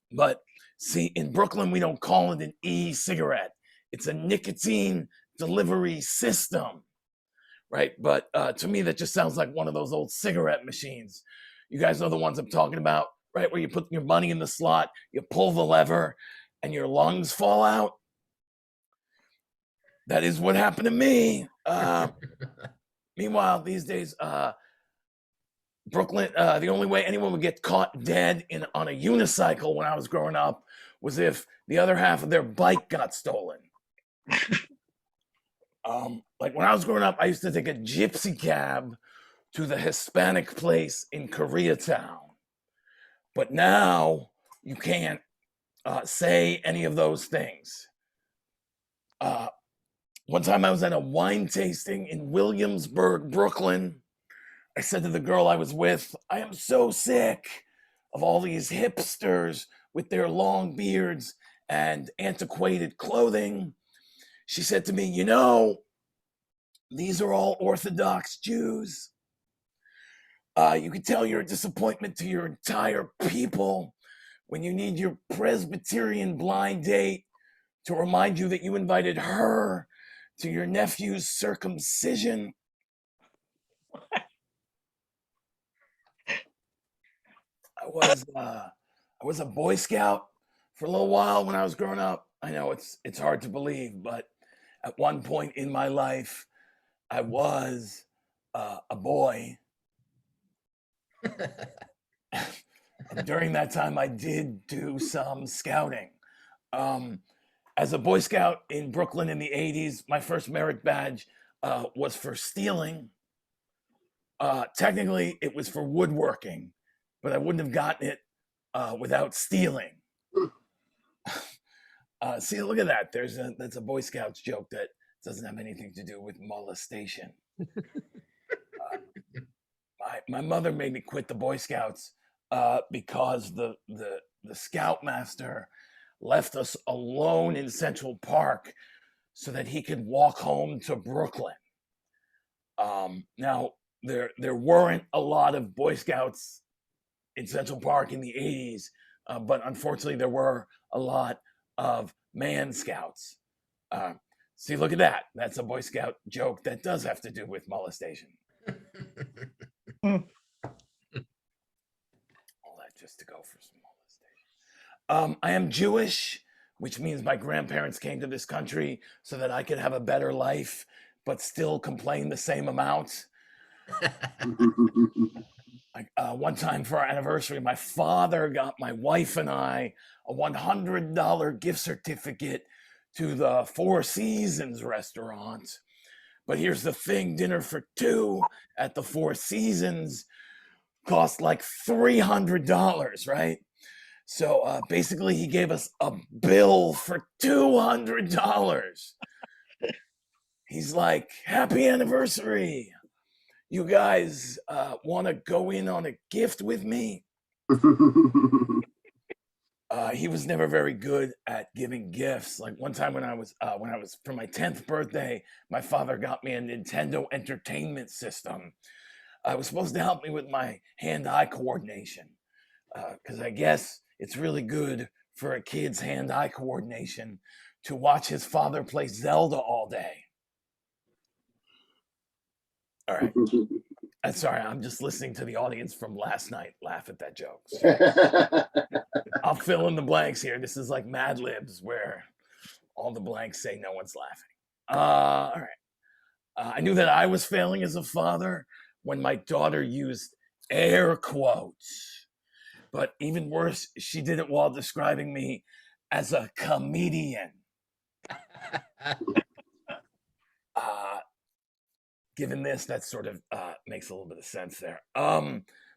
But see, in Brooklyn, we don't call it an e-cigarette. It's a nicotine delivery system, right? But to me, that just sounds like one of those old cigarette machines. You guys know the ones I'm talking about, right? Where you put your money in the slot, you pull the lever, and your lungs fall out. That is what happened to me. Meanwhile, these days, Brooklyn, the only way anyone would get caught dead on a unicycle when I was growing up was if the other half of their bike got stolen. Like when I was growing up, I used to take a gypsy cab to the Hispanic place in Koreatown. But now you can't say any of those things. One time I was at a wine tasting in Williamsburg, Brooklyn. I said to the girl I was with, I am so sick of all these hipsters with their long beards and antiquated clothing. She said to me, you know, these are all Orthodox Jews. You can tell you're a disappointment to your entire people when you need your Presbyterian blind date to remind you that you invited her to your nephew's circumcision. I was a Boy Scout for a little while when I was growing up. I know it's hard to believe, but at one point in my life, I was a boy. During that time, I did do some scouting. As a Boy Scout in Brooklyn in the 80s, my first merit badge was for stealing. Technically, it was for woodworking, but I wouldn't have gotten it without stealing. See, look at that. That's a Boy Scouts joke that doesn't have anything to do with molestation. My mother made me quit the Boy Scouts because the scoutmaster left us alone in Central Park so that he could walk home to Brooklyn. Now, there weren't a lot of Boy Scouts in Central Park in the 80s, but unfortunately there were a lot of man scouts. See, look at that. That's a Boy Scout joke that does have to do with molestation. All that just to go for some molestation. I am Jewish, which means my grandparents came to this country so that I could have a better life, but still complain the same amount. One time for our anniversary, my father got my wife and I a $100 gift certificate to the Four Seasons restaurant. But here's the thing, dinner for two at the Four Seasons cost like $300, right? So basically he gave us a bill for $200. He's like, happy anniversary. You guys want to go in on a gift with me? He was never very good at giving gifts. Like one time when I was for my 10th birthday, my father got me a Nintendo Entertainment System. It was supposed to help me with my hand-eye coordination, because I guess it's really good for a kid's hand-eye coordination to watch his father play Zelda all day. All right. I'm sorry, I'm just listening to the audience from last night laugh at that joke. So I'll fill in the blanks here. This is like Mad Libs where all the blanks say no one's laughing. All right. I knew that I was failing as a father when my daughter used air quotes. But even worse, she did it while describing me as a comedian. Given this, that sort of makes a little bit of sense there.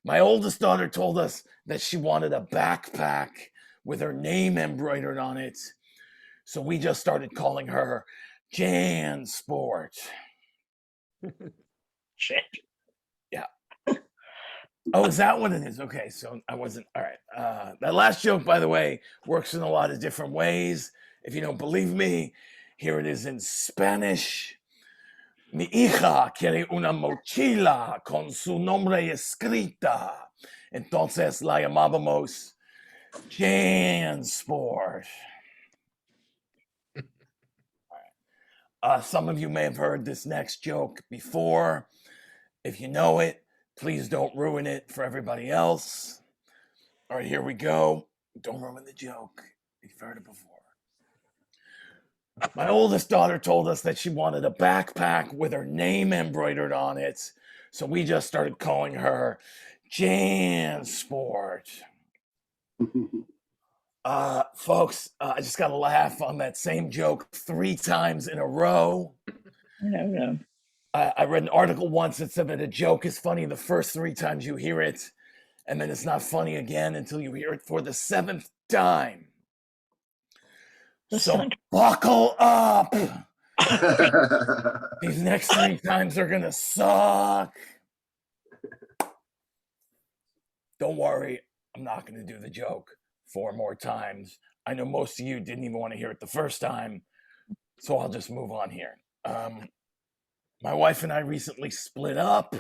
My oldest daughter told us that she wanted a backpack with her name embroidered on it. So we just started calling her Jan Sport. Yeah. Oh, is that what it is? Okay, so I wasn't. All right. That last joke, by the way, works in a lot of different ways. If you don't believe me, here it is in Spanish. Mi hija quiere una mochila con su nombre escrita. Entonces la llamábamos Jansport. Some of you may have heard this next joke before. If you know it, please don't ruin it for everybody else. All right, here we go. Don't ruin the joke. You've heard it before. My oldest daughter told us that she wanted a backpack with her name embroidered on it. So we just started calling her Jansport. Folks, I just got to laugh on that same joke 3 times in a row. No. I read an article once that said that a joke is funny the first 3 times you hear it, and then it's not funny again until you hear it for the 7th time. So buckle up. These next 3 times are gonna suck. Don't worry, I'm not gonna do the joke 4 more times. I know most of you didn't even want to hear it the first time, so I'll just move on here. My wife and I recently split up.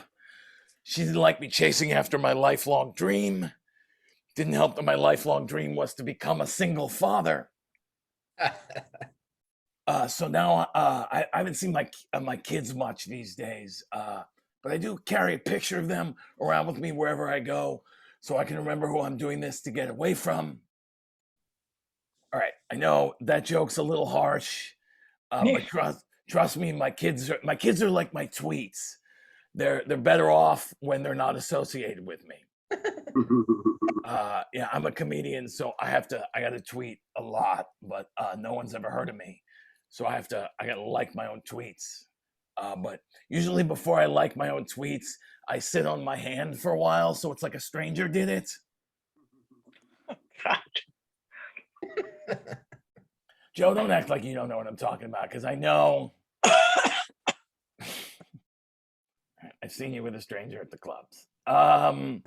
She didn't like me chasing after my lifelong dream. Didn't help that my lifelong dream was to become a single father. So now I haven't seen my kids much these days, but I do carry a picture of them around with me wherever I go, so I can remember who I'm doing this to get away from. All right, I know that joke's a little harsh, but trust me, my kids are like my tweets. They're better off when they're not associated with me. Yeah, I'm a comedian, so I gotta tweet a lot, but no one's ever heard of me. So I gotta like my own tweets. But usually before I like my own tweets, I sit on my hand for a while, so it's like a stranger did it. Joe, don't act like you don't know what I'm talking about, because I know. I've seen you with a stranger at the clubs. I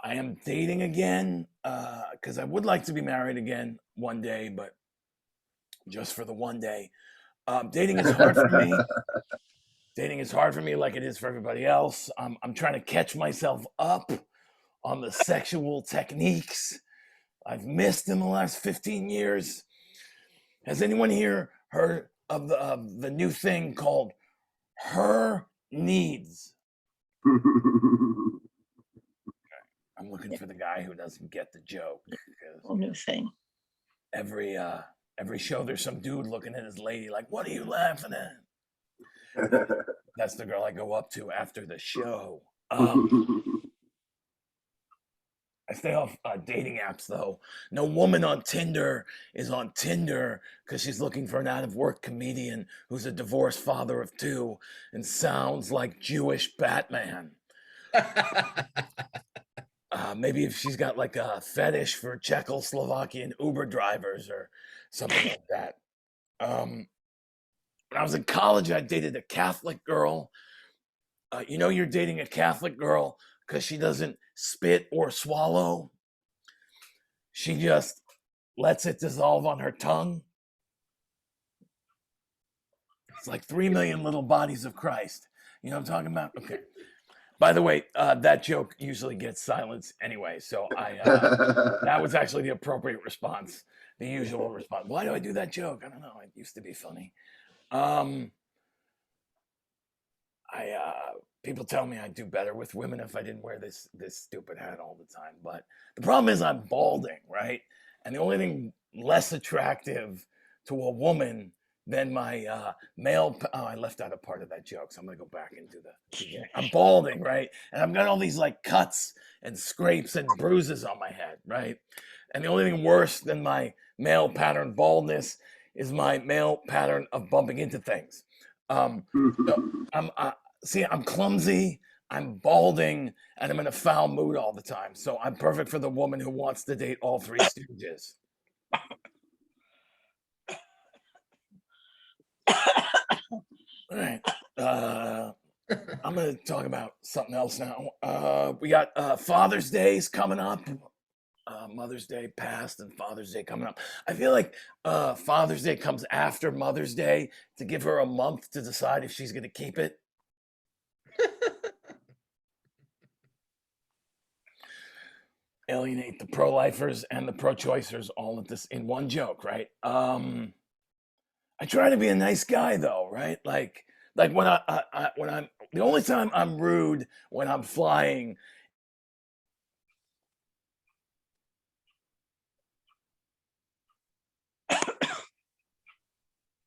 am dating again, because I would like to be married again one day, but just for the one day. Dating is hard for me. Dating is hard for me like it is for everybody else. I'm trying to catch myself up on the sexual techniques I've missed in the last 15 years. Has anyone here heard of the new thing called her needs? I'm looking for the guy who doesn't get the joke. New thing. Every show there's some dude looking at his lady like, what are you laughing at? That's the girl I go up to after the show. I stay off dating apps though. No woman on Tinder is on Tinder because she's looking for an out-of-work comedian who's a divorced father of 2 and sounds like Jewish Batman. Maybe if she's got like a fetish for Czechoslovakian Uber drivers or something like that. When I was in college, I dated a Catholic girl. You're dating a Catholic girl because she doesn't spit or swallow. She just lets it dissolve on her tongue. It's like 3 million little bodies of Christ. You know what I'm talking about? Okay. By the way, that joke usually gets silence anyway, so that was actually the appropriate response, the usual response. Why do I do that joke? I don't know. It used to be funny. People tell me I'd do better with women if I didn't wear this stupid hat all the time. But the problem is I'm balding, right? And the only thing less attractive to a woman than my male. I left out a part of that joke, so I'm gonna go back and do the beginning. I'm balding, right? And I've got all these like cuts and scrapes and bruises on my head, right? And the only thing worse than my male pattern baldness is my male pattern of bumping into things. So I'm clumsy, I'm balding, and I'm in a foul mood all the time. So I'm perfect for the woman who wants to date all 3 stooges. All right. I'm going to talk about something else now. We got Father's Day's coming up. Mother's Day passed and Father's Day coming up. I feel like Father's Day comes after Mother's Day to give her a month to decide if she's going to keep it. Alienate the pro-lifers and the pro-choicers all at this in one joke, right? I try to be a nice guy though, right? Like when I'm the only time I'm rude when I'm flying.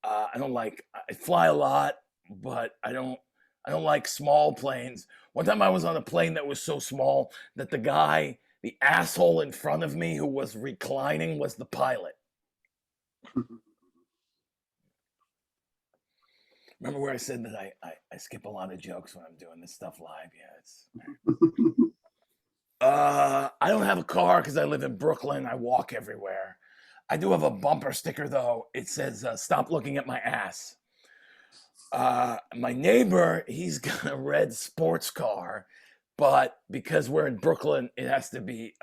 I fly a lot, but I don't like small planes. One time I was on a plane that was so small that the asshole in front of me who was reclining was the pilot. Remember where I said that I skip a lot of jokes when I'm doing this stuff live? Yeah, I don't have a car because I live in Brooklyn. I walk everywhere. I do have a bumper sticker though. It says, "Stop looking at my ass." My neighbor, he's got a red sports car, but because we're in Brooklyn, it has to be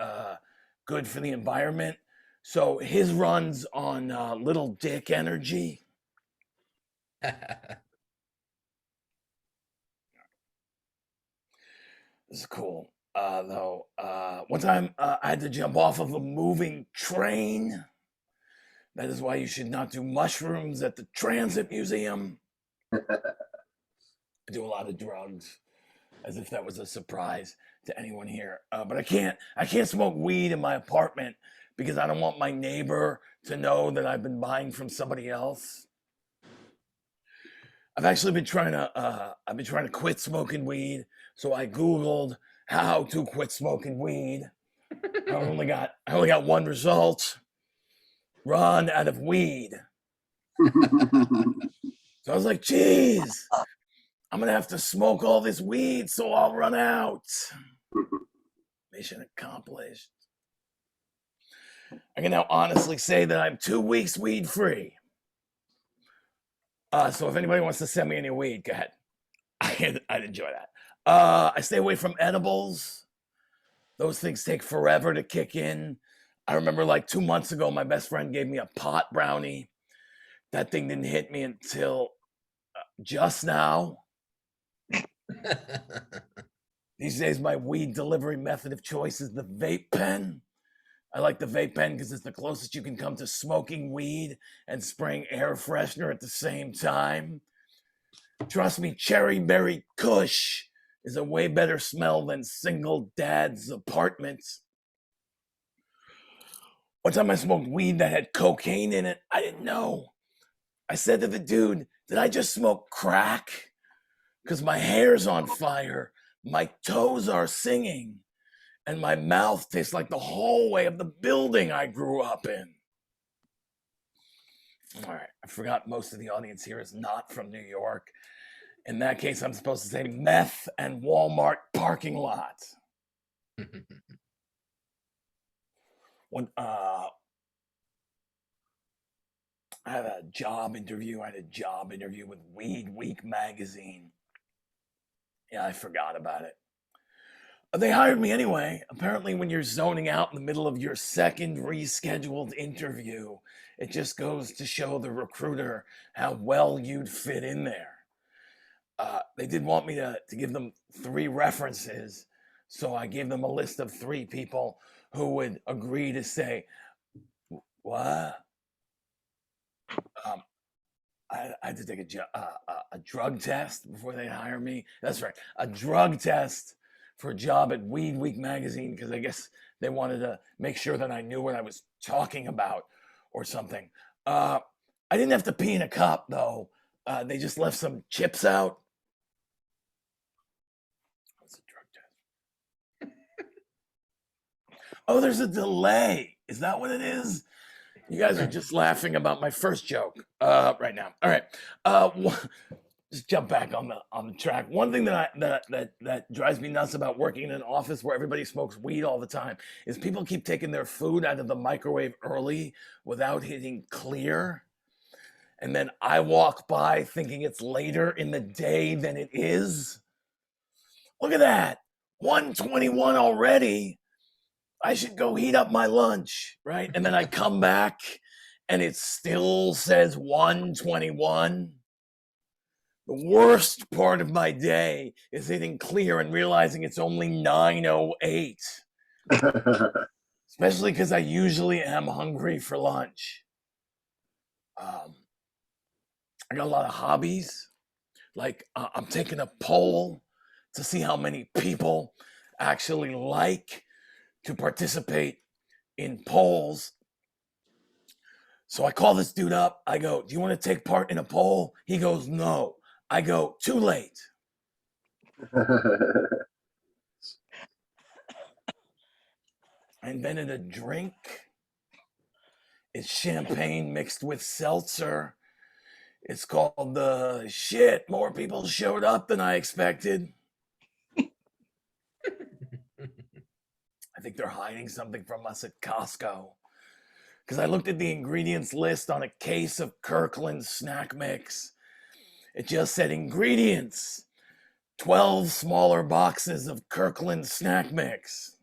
good for the environment. So his runs on little dick energy. This is cool. Though, one time I had to jump off of a moving train. That is why you should not do mushrooms at the Transit Museum. I do a lot of drugs, as if that was a surprise to anyone here. But I can't smoke weed in my apartment because I don't want my neighbor to know that I've been buying from somebody else. I've actually been trying to quit smoking weed. So I Googled how to quit smoking weed. I only got one result: run out of weed. So I was like, geez, I'm gonna have to smoke all this weed so I'll run out. Mission accomplished. I can now honestly say that I'm 2 weeks weed free. So if anybody wants to send me any weed, go ahead. I'd enjoy that. I stay away from edibles. Those things take forever to kick in. I remember like 2 months ago, my best friend gave me a pot brownie. That thing didn't hit me until just now. These days, my weed delivery method of choice is the vape pen. I like the vape pen because it's the closest you can come to smoking weed and spraying air freshener at the same time. Trust me, cherry berry kush is a way better smell than single dad's apartments. One time I smoked weed that had cocaine in it. I didn't know. I said to the dude, did I just smoke crack? Because my hair's on fire, my toes are singing, and my mouth tastes like the hallway of the building I grew up in. All right, I forgot most of the audience here is not from New York. In that case, I'm supposed to say meth and Walmart parking lot. I had a job interview. With Weed Week magazine. Yeah, I forgot about it. They hired me anyway. Apparently, when you're zoning out in the middle of your second rescheduled interview, it just goes to show the recruiter how well you'd fit in there. They did want me to give them 3 references, so I gave them a list of 3 people who would agree to say, what? I had to take a drug test before they hire me. That's right, a drug test for a job at Weed Week magazine, because I guess they wanted to make sure that I knew what I was talking about or something. I didn't have to pee in a cup, though. They just left some chips out. What's a drug test? Oh, there's a delay. Is that what it is? You guys are just laughing about my first joke right now. All right. Just jump back on the track. One thing that drives me nuts about working in an office where everybody smokes weed all the time is people keep taking their food out of the microwave early without hitting clear. And then I walk by thinking it's later in the day than it is. Look at that. 1:21 already. I should go heat up my lunch, right? And then I come back and it still says 1:21. The worst part of my day is hitting clear and realizing it's only 9:08. Especially because I usually am hungry for lunch. I got a lot of hobbies. Like I'm taking a poll to see how many people actually like to participate in polls. So I call this dude up. I go, do you want to take part in a poll? He goes, no. I go, too late. I invented a drink. It's champagne mixed with seltzer. It's called the shit. More people showed up than I expected. I think they're hiding something from us at Costco. Because I looked at the ingredients list on a case of Kirkland snack mix. It just said ingredients, 12 smaller boxes of Kirkland snack mix.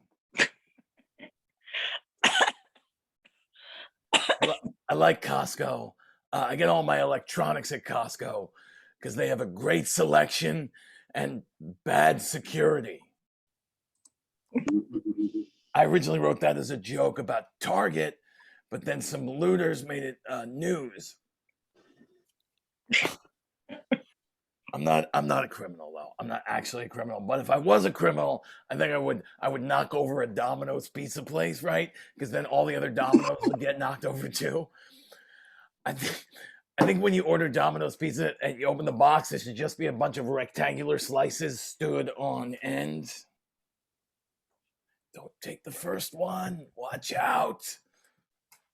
I like Costco. I get all my electronics at Costco because they have a great selection and bad security. I originally wrote that as a joke about Target, but then some looters made it news. I'm not a criminal though. I'm not actually a criminal. But if I was a criminal, I think I would knock over a Domino's pizza place, right? Because then all the other Domino's would get knocked over too. I think when you order Domino's pizza and you open the box, it should just be a bunch of rectangular slices stood on end. Don't take the first one. Watch out.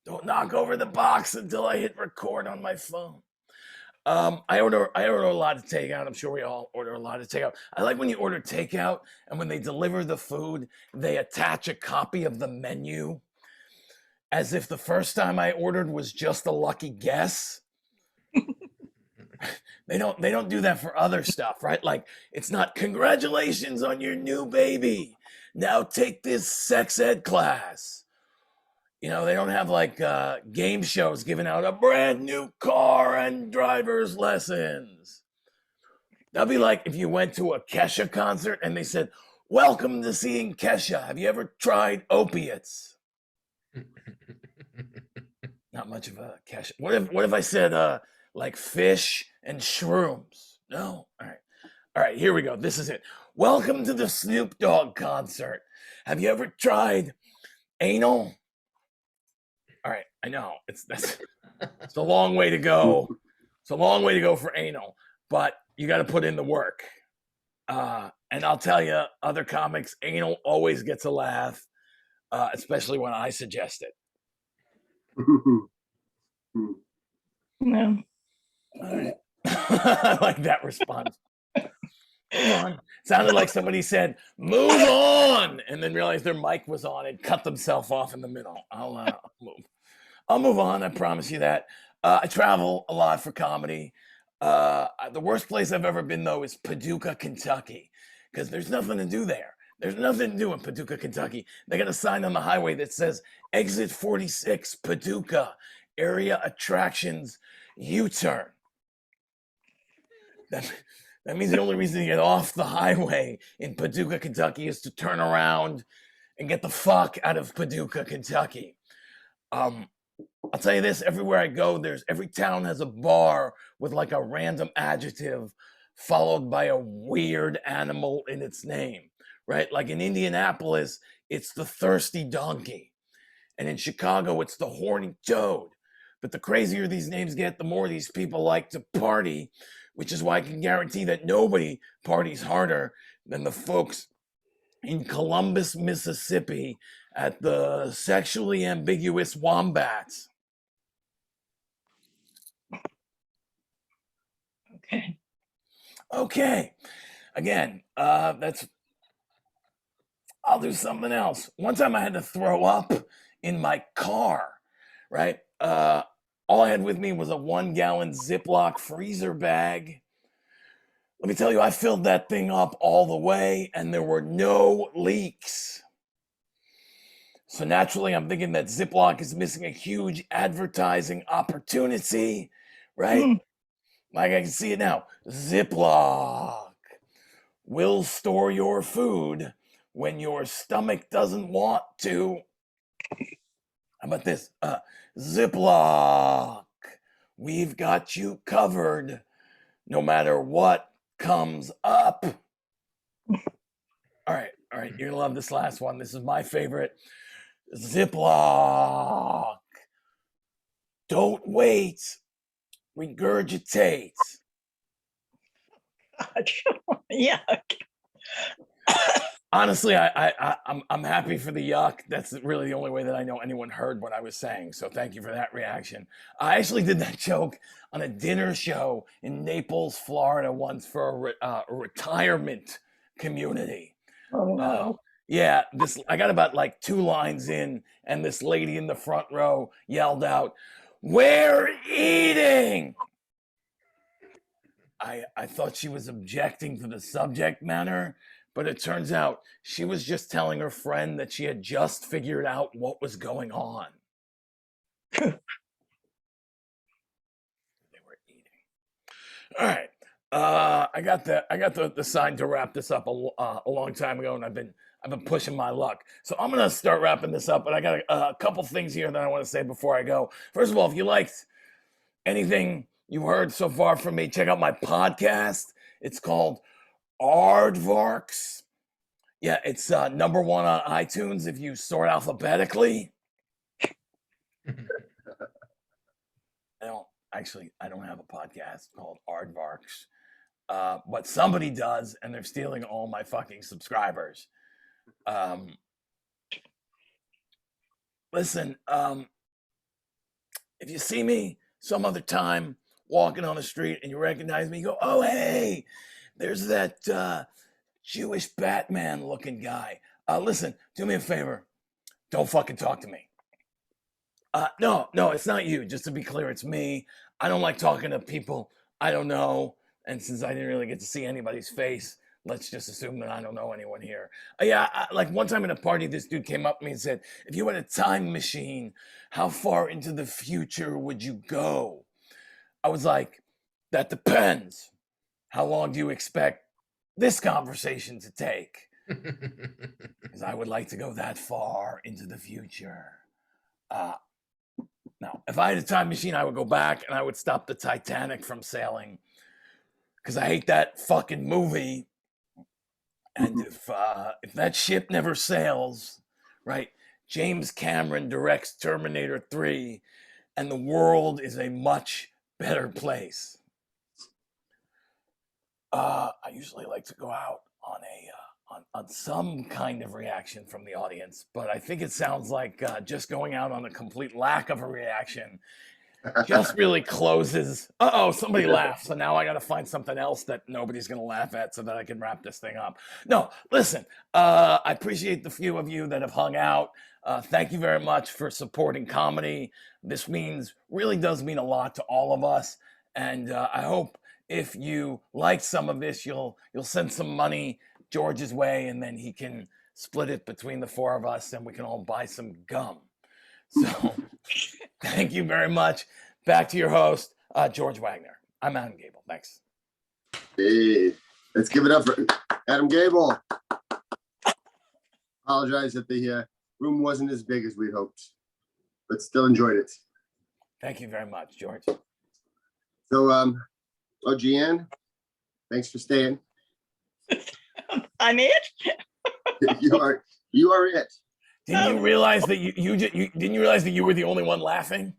Don't knock over the box until I hit record on my phone. I order a lot of takeout. I'm sure we all order a lot of takeout. I like when you order takeout and when they deliver the food, they attach a copy of the menu as if the first time I ordered was just a lucky guess. They don't do that for other stuff, right? Like it's not congratulations on your new baby. Now take this sex ed class. You know, they don't have like game shows giving out a brand new car and driver's lessons. That'd be like if you went to a Kesha concert and they said, welcome to seeing Kesha. Have you ever tried opiates? Not much of a Kesha. What if I said like fish and shrooms? No? All right, here we go. This is it. Welcome to the Snoop Dogg concert. Have you ever tried anal? All right, I know it's a long way to go. It's a long way to go for anal, but you got to put in the work. And I'll tell you, other comics, anal always gets a laugh, especially when I suggest it. No. All right. I like that response. Move on. Sounded like somebody said, move on, and then realized their mic was on and cut themselves off in the middle. I'll move on. I promise you that. I travel a lot for comedy. The worst place I've ever been, though, is Paducah, Kentucky, because there's nothing to do there. There's nothing to do in Paducah, Kentucky. They got a sign on the highway that says, exit 46, Paducah, area attractions, U-turn. That means the only reason to get off the highway in Paducah, Kentucky is to turn around and get the fuck out of Paducah, Kentucky. I'll tell you this, everywhere I go, every town has a bar with like a random adjective followed by a weird animal in its name, right? Like in Indianapolis, it's the thirsty donkey. And in Chicago, it's the horny toad. But the crazier these names get, the more these people like to party, which is why I can guarantee that nobody parties harder than the folks in Columbus, Mississippi at the sexually ambiguous Wombats. Okay. Again, I'll do something else. One time I had to throw up in my car, right? All I had with me was a 1-gallon Ziploc freezer bag. Let me tell you, I filled that thing up all the way and there were no leaks. So naturally, I'm thinking that Ziploc is missing a huge advertising opportunity, right? Like I can see it now. Ziploc will store your food when your stomach doesn't want to. How about this? Ziploc, we've got you covered no matter what comes up. All right, you're gonna love this last one. This is my favorite. Ziploc, don't wait, regurgitate. Yuck. Honestly, I'm happy for the yuck. That's really the only way that I know anyone heard what I was saying. So thank you for that reaction. I actually did that joke on a dinner show in Naples, Florida once for a retirement community. Oh, no. Yeah, I got about like 2 lines in, and this lady in the front row yelled out, "We're eating!" I thought she was objecting to the subject matter, but it turns out she was just telling her friend that she had just figured out what was going on. They were eating. All right. I got the sign to wrap this up a long time ago, and I've been pushing my luck. So I'm gonna start wrapping this up, but I got a couple things here that I want to say before I go. First of all, if you liked anything you heard so far from me, check out my podcast. It's called Aardvarks. Yeah, it's number 1 on iTunes if you sort alphabetically. I don't have a podcast called Aardvarks, but somebody does, and they're stealing all my fucking subscribers. Listen, if you see me some other time walking on the street and you recognize me, you go, oh, hey, there's that Jewish Batman looking guy. Listen, do me a favor. Don't fucking talk to me. No, it's not you. Just to be clear, it's me. I don't like talking to people I don't know. And since I didn't really get to see anybody's face, let's just assume that I don't know anyone here. Like one time at a party, this dude came up to me and said, if you had a time machine, how far into the future would you go? I was like, that depends. How long do you expect this conversation to take? Because I would like to go that far into the future. Now, if I had a time machine, I would go back and I would stop the Titanic from sailing. Because I hate that fucking movie. And if that ship never sails, right? James Cameron directs Terminator 3, and the world is a much better place. I usually like to go out on on some kind of reaction from the audience, but I think it sounds like just going out on a complete lack of a reaction just really closes. Somebody laughed. So now I got to find something else that nobody's going to laugh at so that I can wrap this thing up. No, listen, I appreciate the few of you that have hung out. Thank you very much for supporting comedy. This really does mean a lot to all of us. And I hope if you like some of this, you'll send some money George's way, and then he can split it between the 4 of us and we can all buy some gum. So thank you very much. Back to your host, George Wagner. I'm Adam Gabel. Thanks. Hey, let's give it up for Adam Gabel. Apologize that the room wasn't as big as we hoped, but still enjoyed it. Thank you very much, George. So, Jeanne, thanks for staying. I'm it? You are it. Didn't you realize that you didn't you realize that you were the only one laughing?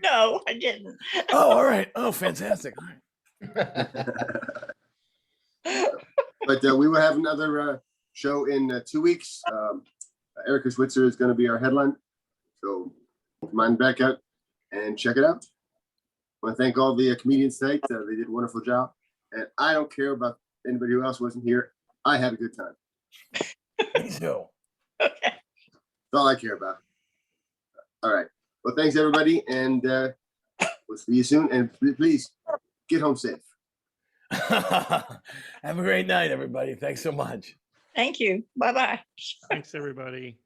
No, I didn't. Oh, all right. Oh, fantastic. All right. But we will have another show in 2 weeks. Erica Switzer is going to be our headline. So come on back out and check it out. I want to thank all the comedians tonight. They did a wonderful job. And I don't care about anybody who else wasn't here. I had a good time. Me too. Okay. That's all I care about. All right. Well, thanks, everybody. And we'll see you soon. And please get home safe. Have a great night, everybody. Thanks so much. Thank you. Bye-bye. Thanks, everybody.